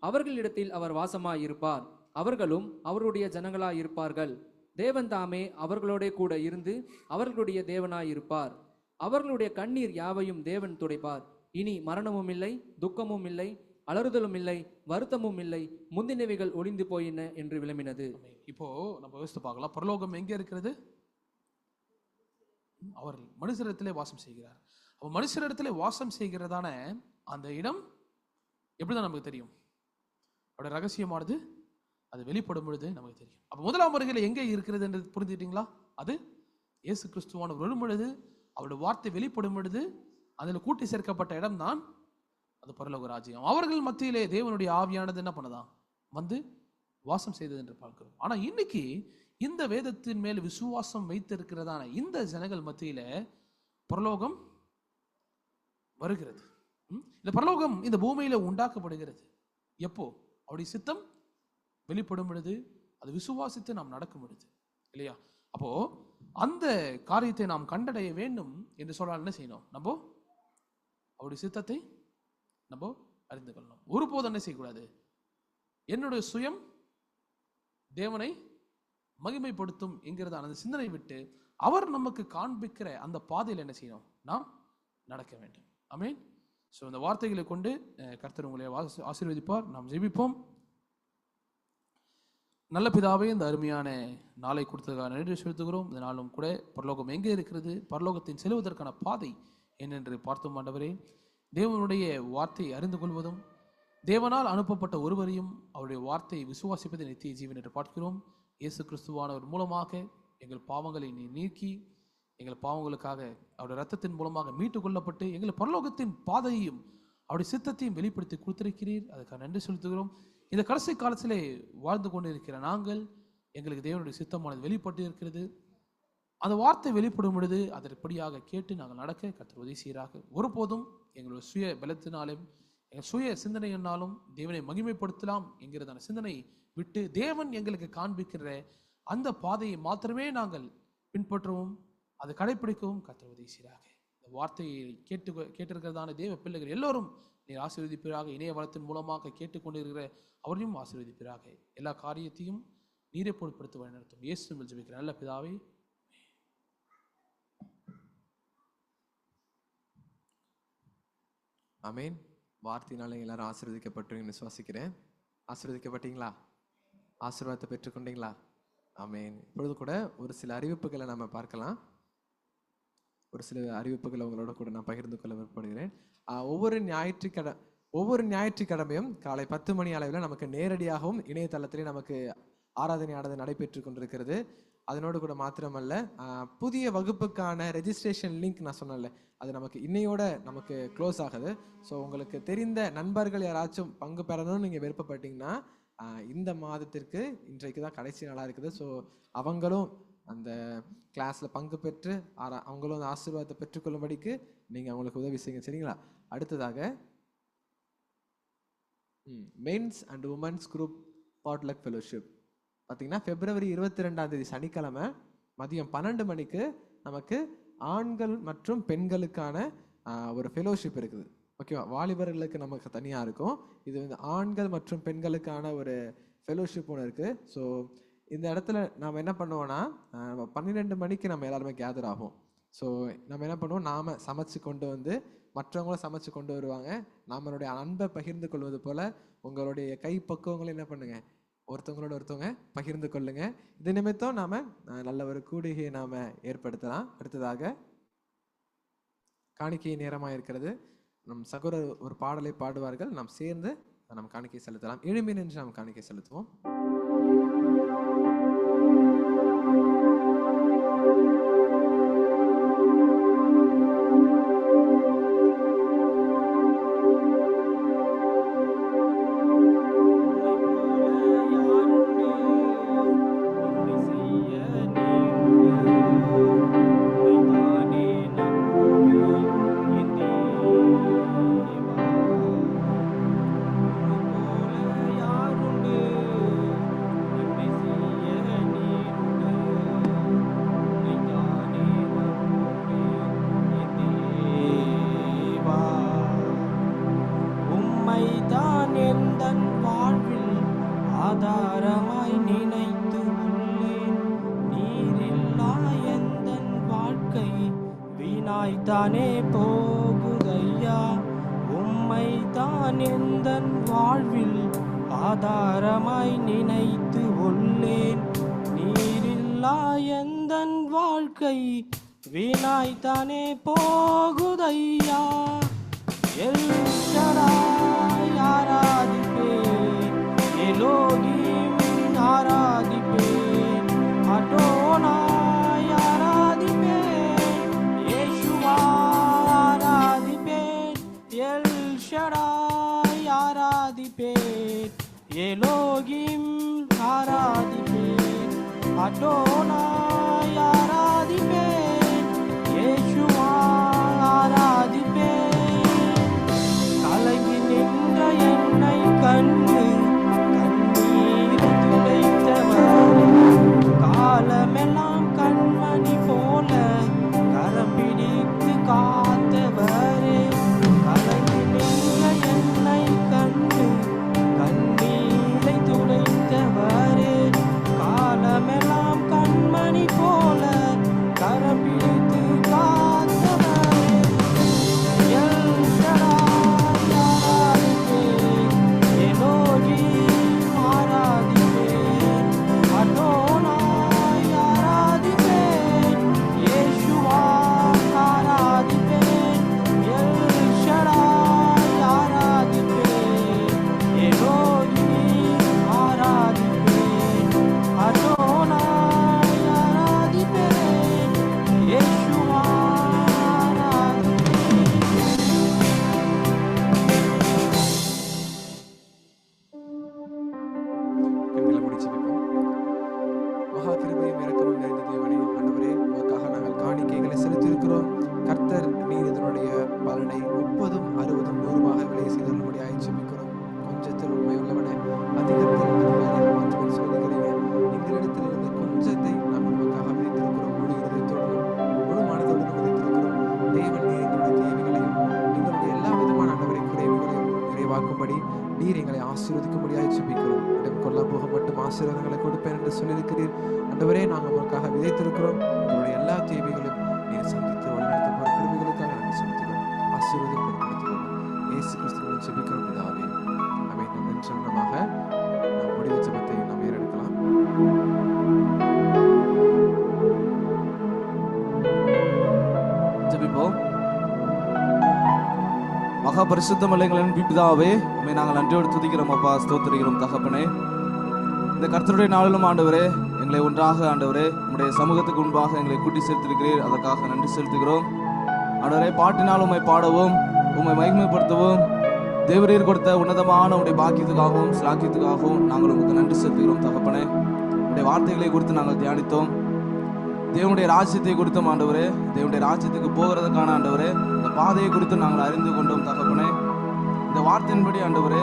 அவர்களிடத்தில் அவர் வாசமாயிருப்பார். அவர்களும் அவருடைய ஜனங்களாயிருப்பார்கள். தேவன் தாமே அவர்களோட கூட இருந்து அவர்களுடைய தேவனாயிருப்பார். அவர்களுடைய கண்ணீர் யாவையும் தேவன் துடைப்பார். இனி மரணமும் இல்லை, துக்கமும் இல்லை, அலறுதலும் இல்லை, வருத்தமும் இல்லை, முந்தினவைகள் ஒளிந்து போயின என்று விளம்பினது. இப்போ நம்ம யோசித்து பார்க்கலாம், பரலோகம் எங்கே இருக்கிறது? அவர் மனுஷரிடத்திலே வாசம் செய்கிறார். அப்போ மனுஷரிடத்திலே வாசம் செய்கிறதான அந்த இடம் எப்படிதான் நமக்கு தெரியும்? அவருடைய ரகசியமானது அது வெளிப்படும் பொழுது நமக்கு தெரியும். அப்போ முதலாம் வருகையில் எங்கே இருக்கிறது என்று புரிஞ்சுக்கிட்டீங்களா? அது இயேசு கிறிஸ்துவான வரும் பொழுது, அவருடைய வார்த்தை வெளிப்படும் பொழுது அதில் கூட்டி சேர்க்கப்பட்ட இடம் தான் அது பரலோக ராஜ்யம். அவர்கள் மத்தியிலே தேவனுடைய ஆவியானது என்ன பண்ணதான்? வந்து வாசம் செய்தது என்று பார்க்கிறோம். ஆனா இன்னைக்கு இந்த வேதத்தின் மேல் விசுவாசம் வைத்திருக்கிறதான இந்த ஜனங்கள் மத்தியில பரலோகம் வருகிறது. இந்த பரலோகம் இந்த பூமியில உண்டாக்கப்படுகிறது. எப்போ? அவருடைய சித்தம் வெளிப்படும் பொழுது, அது விசுவாசித்து நாம் நடக்கும் பொழுது, இல்லையா? அப்போ அந்த காரியத்தை நாம் கண்டடைய வேண்டும் என்று சொன்னால் என்ன செய்யணும்? நம்ம அவருடைய சித்தத்தை நம்ம அறிந்து கொள்ளணும். ஒருபோதும் என்ன செய்யக்கூடாது? என்னுடைய சுயம் தேவனை மகிமைப்படுத்தும் என்கிறதான அந்த சிந்தனை விட்டு அவர் நமக்கு காண்பிக்கிற அந்த பாதையில் என்ன செய்யணும்? நாம் நடக்க வேண்டும். ஆமென். ஸோ இந்த வார்த்தைகளை கொண்டு கர்த்தர் உங்களை ஆசீர்வதிப்பார். நாம் ஜெபிப்போம். நல்ல பிதாவே, இந்த அருமையான நாளை கொடுத்ததுக்காக நன்றி செலுத்துகிறோம். இந்த நாளும் கூட பரலோகம் எங்கே இருக்கிறது, பரலோகத்தின் செல்வதற்கான பாதை என்னென்று பார்த்தோம். ஆண்டவரே, தேவனுடைய வார்த்தையை அறிந்து கொள்வதும் தேவனால் அனுப்பப்பட்ட ஒருவரையும் அவருடைய வார்த்தையை விசுவாசிப்பதை நித்திய ஜீவன் என்று பார்க்கிறோம். இயேசு கிறிஸ்துவானவர் மூலமாக எங்கள் பாவங்களை நீக்கி எங்கள் பாவங்களுக்காக அவருடைய ரத்தத்தின் மூலமாக மீட்டு கொள்ளப்பட்டு எங்கள் பரலோகத்தின் பாதையையும் அவருடைய சித்தத்தையும் வெளிப்படுத்தி கொடுத்திருக்கிறீர். அதுக்காக நன்றி செலுத்துகிறோம். இந்த கடைசி காலத்திலே வாழ்ந்து கொண்டிருக்கிற நாங்கள், எங்களுக்கு தேவனுடைய சித்தமானது வெளிப்பட்டு இருக்கிறது. அந்த வார்த்தை வெளிப்படும் பொழுது அதற்படியாக கேட்டு நாங்கள் நடக்க கர்த்தர் உதவி செய்கிறாக. ஒருபோதும் எங்களுடைய சுய பலத்தினாலும் எங்கள் சுய சிந்தனையினாலும் தேவனை மகிமைப்படுத்தலாம் என்கிறதான சிந்தனை விட்டு தேவன் எங்களுக்கு காண்பிக்கிற அந்த பாதையை மாத்திரமே நாங்கள் பின்பற்றவும் அதை கடைபிடிக்கவும் கர்த்தர் உதவி செய்கிறாக. இந்த வார்த்தையை கேட்டிருக்கிறதான தேவ பிள்ளைகள் எல்லோரும் நீர் ஆசீர்வதிப்பீராக. இணைய வளத்தின் மூலமாக கேட்டுக்கொண்டிருக்கிற அவரையும் ஆசீர்வதிப்பீராக. எல்லா காரியத்தையும் நீரை பொருட்படுத்த வழிநடத்தும். இயேசுவில் ஜெபிக்கிற நல்ல பிதாவே, ஆமென். வார்த்தையினால எல்லாரும் ஆசீர்வதிக்கப்பட்டீங்கன்னு விசுவாசிக்கிறேன். ஆசீர்வதிக்கப்பட்டீங்களா? ஆசீர்வாதத்தை பெற்றுக்கொண்டீங்களா? ஆமென். இப்பொழுது கூட ஒரு சில அறிவிப்புகளை நம்ம பார்க்கலாம். ஒரு சில அறிவிப்புகளை உங்களோட கூட நான் பகிர்ந்து கொள்ள விருப்பப்படுகிறேன். ஒவ்வொரு ஒவ்வொரு ஞாயிற்றுக்கிழமையும் காலை 10 மணி அளவில் நமக்கு நேரடியாகவும் இணையதளத்திலே நமக்கு ஆராதனையானது நடைபெற்று கொண்டிருக்கிறது. அதனோடு கூட மாத்திரமல்ல, புதிய வகுப்புக்கான ரெஜிஸ்ட்ரேஷன் லிங்க் நான் சொன்னேன்ல, அது நமக்கு இன்னையோட நமக்கு க்ளோஸ் ஆகுது. ஸோ உங்களுக்கு தெரிந்த நண்பர்கள் யாராச்சும் பங்கு பெறணும்னு நீங்கள் விருப்பப்பட்டீங்கன்னா இந்த மாதத்திற்கு இன்றைக்கு தான் கடைசி நாளாக இருக்குது. ஸோ அவங்களும் அந்த கிளாஸில் பங்கு பெற்று அவங்களும் அந்த ஆசீர்வாதத்தை பெற்றுக்கொள்ளும்படிக்கு நீங்கள் அவங்களுக்கு உதவி செய்யுங்க, சரிங்களா? அடுத்ததாக men's and women's group potluck fellowship பார்த்தீங்கன்னா February 22 சனிக்கிழமை மதியம் 12 மணிக்கு நமக்கு ஆண்கள் மற்றும் பெண்களுக்கான ஒரு ஃபெலோஷிப் இருக்குது. ஓகேவா? வாலிபர்களுக்கு நமக்கு தனியாக இருக்கும். இது வந்து ஆண்கள் மற்றும் பெண்களுக்கான ஒரு ஃபெலோஷிப் ஒன்று இருக்குது. ஸோ இந்த இடத்துல நம்ம என்ன பண்ணுவோம்னா 12 மணிக்கு நம்ம எல்லாருமே கேதர் ஆகும். ஸோ நம்ம என்ன பண்ணுவோம், நாம் சமைச்சு கொண்டு வந்து மற்றவங்களும் சமைச்சு கொண்டு வருவாங்க. நம்மளுடைய அன்பை பகிர்ந்து கொள்வது போல் உங்களுடைய கை பக்குவங்களை என்ன பண்ணுங்கள், ஒருத்தவங்களோட ஒருத்தவங்க பகிர்ந்து கொள்ளுங்க. இது நிமித்தம் நாம் நல்ல ஒரு கூடுகையை நாம் ஏற்படுத்தலாம். அடுத்ததாக காணிக்கை நேரமாக இருக்கிறது. நம் சகோதரர் ஒரு பாடலை பாடுவார்கள், நாம் சேர்ந்து நம் காணிக்கை செலுத்தலாம். எழும்பி நின்று நாம் காணிக்கை செலுத்துவோம். தானே போகுதையா, உம்மை தான் எந்தன் வாழ்வில் ஆதாரமாய் நினைத்து உள்ளேன். நீரில்லா எந்தன் வாழ்க்கை வீணாய்த்தானே போகுதையா. எல் ஷடாய் ஆராதிப்பேன், எலோகிம் ஆராதிப்பேன், அடோனாய் ஆராதிப்பேன், யேசுவா ஆராதிப்பேன், எல் ஷடாய் ஆராதிப்பேன், எலோகிம் ஆராதிப்பேன், அடோனாய் ஆராதிப்பேன், யேசுவா ஆராதிப்பேன். கலங்கி நின்ற என்னை கண்டு கண்ணீர் துடைத்தவரே, காலமெல்லாம் கண்மணி போல கரம் பிடித்து காத்தவரே. கலங்கி நின்ற என்னை கண்டு கண்ணீரை துடைத்தவரே, காலமெல்லாம் கண்மணி போல கரம் பிடித்து காத்தவரே. எல் ஷடாய் ஆராதிப்பேன், எலோகிம் ஆராதிப்பேன், அடோனாய் ஆராதிப்பேன், யேசுவா ஆராதிப்பேன். எல் ஷடாய் ஆராதிப்பேன், எலோகிம் ஆராதிப்பேன், அடோனாய் ஆராதிப்பேன், யேசுவா ஆராதிப்பேன். கண்களை மூடி ஜெபிப்போம். மகா கிருபையும் இரக்கமும் நிறைந்த தேவனே, ஆண்டவரே, உமக்காக நாங்கள் காணிக்கைகளை செலுத்தியிருக்கிறோம். கர்த்தர் நீர் இதனுடைய பலனை 30, 60, 100 விலை செய்தருளும்படியாய் ஜெபிக்கிறோம். கொஞ்சத்தில் உண்மை உள்ளவனே, அதிகத்தில் அதிகாரியாக மாற்றுவேன் சொல்லுகிறீங்க. எங்களிடத்தில் இருந்த கொஞ்சத்தை நாங்கள் உமக்காக விதைத்திருக்கிறோம். முழு இதயத்தோடும் முழு மனதோடும் விதைத்திருக்கிறோம். தேவன் நீர் எங்களுடைய தேவைகளையும் எங்களுடைய எல்லா விதமான ஆண்டவரை குறைவுகளையும் நிறைவாக்கும்படி நீர் எங்களை ஆசீர்வதிக்கும்படியாய் ஜெபிக்கிறோம். இடம் கொள்ள போக மட்டும் ஆசீர்வாதங்களை கொடுப்பேன் என்று சொல்லியிருக்கிறீர். ஆண்டவரே, நாங்கள் உங்களுக்காக விதைத்திருக்கிறோம். எங்களுடைய எல்லா தேவைகளையும் நீர் சந்தித்து வழிநடத்த போகிற கிருபைகளுக்காக நாங்கள் செலுத்துகிறோம். ஆசீர்வாதம் பொருட்படுத்துகிறோம். இயேசு கிறிஸ்துவின் ஜெபிக்கிறோம் பிதாவே, ஆமென். நம் நிச்சயமாக நாம் முடிவு ஜெபத்தை நாம் ஏறெடுக்கலாம். ஜெபிப்போம். மகா மகா பரிசுத்தமுள்ள எங்களின் பிதாவே, உம்மை நாங்கள் நன்றியோடு துதிக்கிறோம் அப்பா, ஸ்தோத்திரிக்கிறோம் தகப்பனே. இந்த கர்த்தருடைய நாளிலும் ஆண்டவரே, எங்களை ஒன்றாக ஆண்டவரே உம்முடைய சமூகத்துக்கு முன்பாக எங்களை கூட்டி சேர்த்திருக்கிறீர். அதற்காக நன்றி செலுத்துகிறோம் ஆண்டவரே. பாட்டினால் உம்மை பாடவும், உம்மை மகிமைப்படுத்தவும், தேவரீர் கொடுத்த உன்னதமான உடைய பாக்கியத்துக்காகவும் ஸ்லாக்கியத்துக்காகவும் நாங்கள் உங்களுக்கு நன்றி செலுத்துகிறோம் தகப்பனே. உடைய வார்த்தைகளை குறித்து நாங்கள் தியானித்தோம். தேவனுடைய ராஜ்யத்தை குறித்தும் ஆண்டவரே, தேவனுடைய ராஜ்யத்துக்கு போகிறதுக்கான ஆண்டவரே இந்த பாதையை குறித்து நாங்கள் அறிந்து கொண்டோம் தகப்பனே. இந்த வார்த்தையின்படி ஆண்டவரே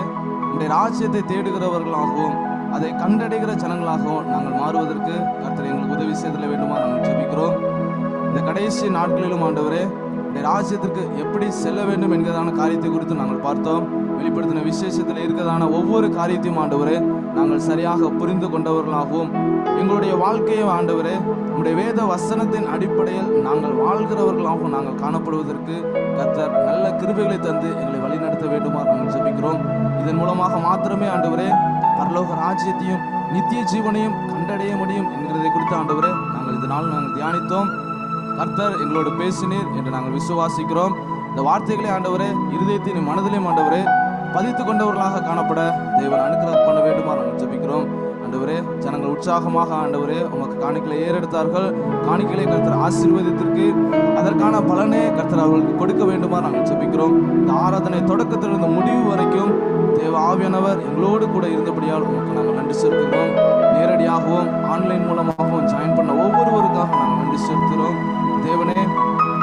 உடைய ராஜ்யத்தை தேடுகிறவர்களாகவும் அதை கண்டடைகிற ஜனங்களாகவும் நாங்கள் மாறுவதற்கு கர்த்தர் எங்களுக்கு உதவி செய்தல வேண்டுமா நாங்கள் ஜெபிக்கிறோம். இந்த கடைசி நாட்களிலும் ஆண்டவரே உடைய ராஜ்யத்திற்கு எப்படி செல்ல வேண்டும் என்கிறதான காரியத்தை குறித்து நாங்கள் பார்த்தோம். வெளிப்படுத்தின விசேஷத்தில் இருக்கிறதான ஒவ்வொரு காரியத்தையும் ஆண்டவரே நாங்கள் சரியாக புரிந்து கொண்டவர்களாகவும் எங்களுடைய வாழ்க்கையை ஆண்டவரே உடைய வேத வசனத்தின் அடிப்படையில் நாங்கள் வாழ்கிறவர்களாகவும் நாங்கள் காணப்படுவதற்கு கர்த்தர் நல்ல கிருபைகளை தந்து எங்களை வழிநடத்த வேண்டுமா நாங்கள் ஜெபிக்கிறோம். இதன் மூலமாக மாத்திரமே ஆண்டவரே பரலோக ராஜ்யத்தையும் நித்திய ஜீவனையும் கண்டடைய முடியும் என்கிறதை குறித்து ஆண்டவரே நாங்கள் இதனால் நாங்கள் தியானித்தோம். கர்த்தர் எங்களோடு பேசினீர் என்று நாங்கள் விசுவாசிக்கிறோம். இந்த வார்த்தைகளை ஆண்டவரே இருதயத்தின் மனதிலையும் ஆண்டவரே பதித்து கொண்டவர்களாக காணப்பட தேவன் அனுக்கிரகம் பண்ண வேண்டுமா நாங்கள் ஜெபிக்கிறோம். ஆண்டவரே ஜனங்கள் உற்சாகமாக ஆண்டவரே உமக்கு காணிக்கையை ஏறெடுத்தார்கள். காணிக்கையை கர்த்தர் ஆசீர்வாதத்திற்கு அதற்கான பலனை கர்த்தர் அவர்களுக்கு கொடுக்க வேண்டுமா நாங்கள் ஜெபிக்கிறோம். இந்த ஆராதனை தொடக்கத்திலிருந்து முடிவு வரைக்கும் தேவ ஆவியானவர் எங்களோடு கூட இருந்தபடியால் உமக்கு நாங்கள் நன்றி செலுத்துகிறோம். நேரடியாகவும் ஆன்லைன் மூலமாகவும் ஜாயின் பண்ண ஒவ்வொருவருக்காக நாங்கள் நன்றி செலுத்துகிறோம். தேவனே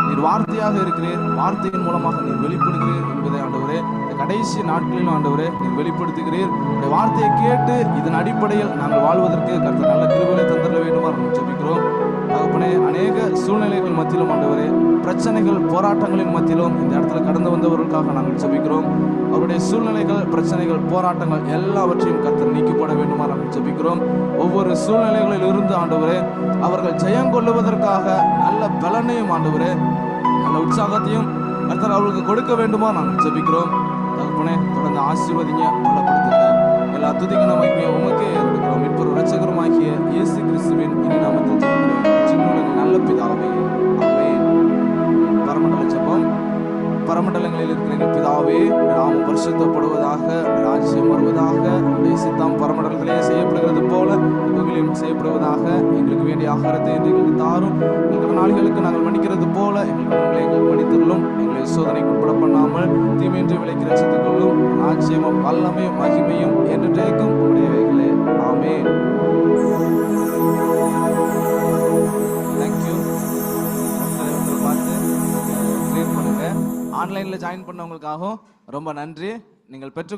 நீர் வார்த்தையாக இருக்கிறீர், வார்த்தையின் மூலமாக நீர் வெளிப்படுகிறீர் என்பதை ஆண்டவரே இந்த கடைசி நாட்களிலும் ஆண்டவரே நீர் வெளிப்படுத்துகிறீர். இந்த வார்த்தையை கேட்டு இதன் அடிப்படையில் நாங்கள் வாழ்வதற்கு கர்த்தர் நல்ல கிருபைகளை தந்தர வேண்டுமா நாங்கள் ஜெபிக்கிறோம் தகப்பனே. அநேக சூழ்நிலைகள் மத்தியிலும் ஆண்டவரே பிரச்சனைகள் போராட்டங்களின் மத்தியிலும் இந்த இடத்துல கடந்து வந்தவர்களுக்காக நாங்கள் ஜெபிக்கிறோம். அவருடைய சூழ்நிலைகள் பிரச்சனைகள் போராட்டங்கள் எல்லாவற்றையும் கர்த்தர் நீக்கி போட வேண்டுமா நாங்கள் ஜெபிக்கிறோம். ஒவ்வொரு சூழ்நிலைகளில் இருந்து ஆண்டவரே அவர்கள் ஜெயம் கொள்ளுவதற்காக நல்ல பலனையும் ஆண்டவரே நல்ல உற்சாகத்தையும் கர்த்தர் அவர்களுக்கு கொடுக்க வேண்டுமா நாங்கள் ஜெபிக்கிறோம் தகப்பனே. தொடர்ந்து ஆசீர்வதிங்க, பலப்படுத்துங்க. எல்லா துதிக்கும் நமக்கு உமக்கே எடுக்கிறோம். இப்போ இரட்சகருமாகிய இயேசு கிறிஸ்துவின் இனி நாமத்தில் ஜெபிக்கிறோம் சின்ன நல்ல பிதாவே, ஆமென். பரமண்டல ஜெபம். பரமண்டலங்களில் இருக்கிற எங்கள் பிதாவே, நாமம் பரிசுத்தப்படுவதாக, ராஜ்யம் வருவதாக, உடைய சித்தம் பரமண்டலத்திலே செய்யப்படுகிறது போல பூமியிலும் செய்யப்படுவதாக. எங்களுக்கு வேண்டிய ஆகாரத்தை எங்களுக்கு தாரும். எங்கள் நாளிகளுக்கு நாங்கள் மன்னிக்கிறது போல எங்களுக்கு மன்னித்தருளும். எங்களை சோதனைக்கு உட்பட பண்ணாமல் தீமையின்றி விலைக்கு ரட்சித்துக் கொள்ளும். ராஜ்யமும் வல்லமையும் மகிமையும் என்று ஜெயிக்கும் உடையவைகளே, ஆமென். தேங்க்யூ. பார்த்து கிரியேட் பண்ணுங்க. ஆன்லைனில் ஜாயின் பண்ணவங்களுக்காகவும் ரொம்ப நன்றி. நீங்கள் பெற்று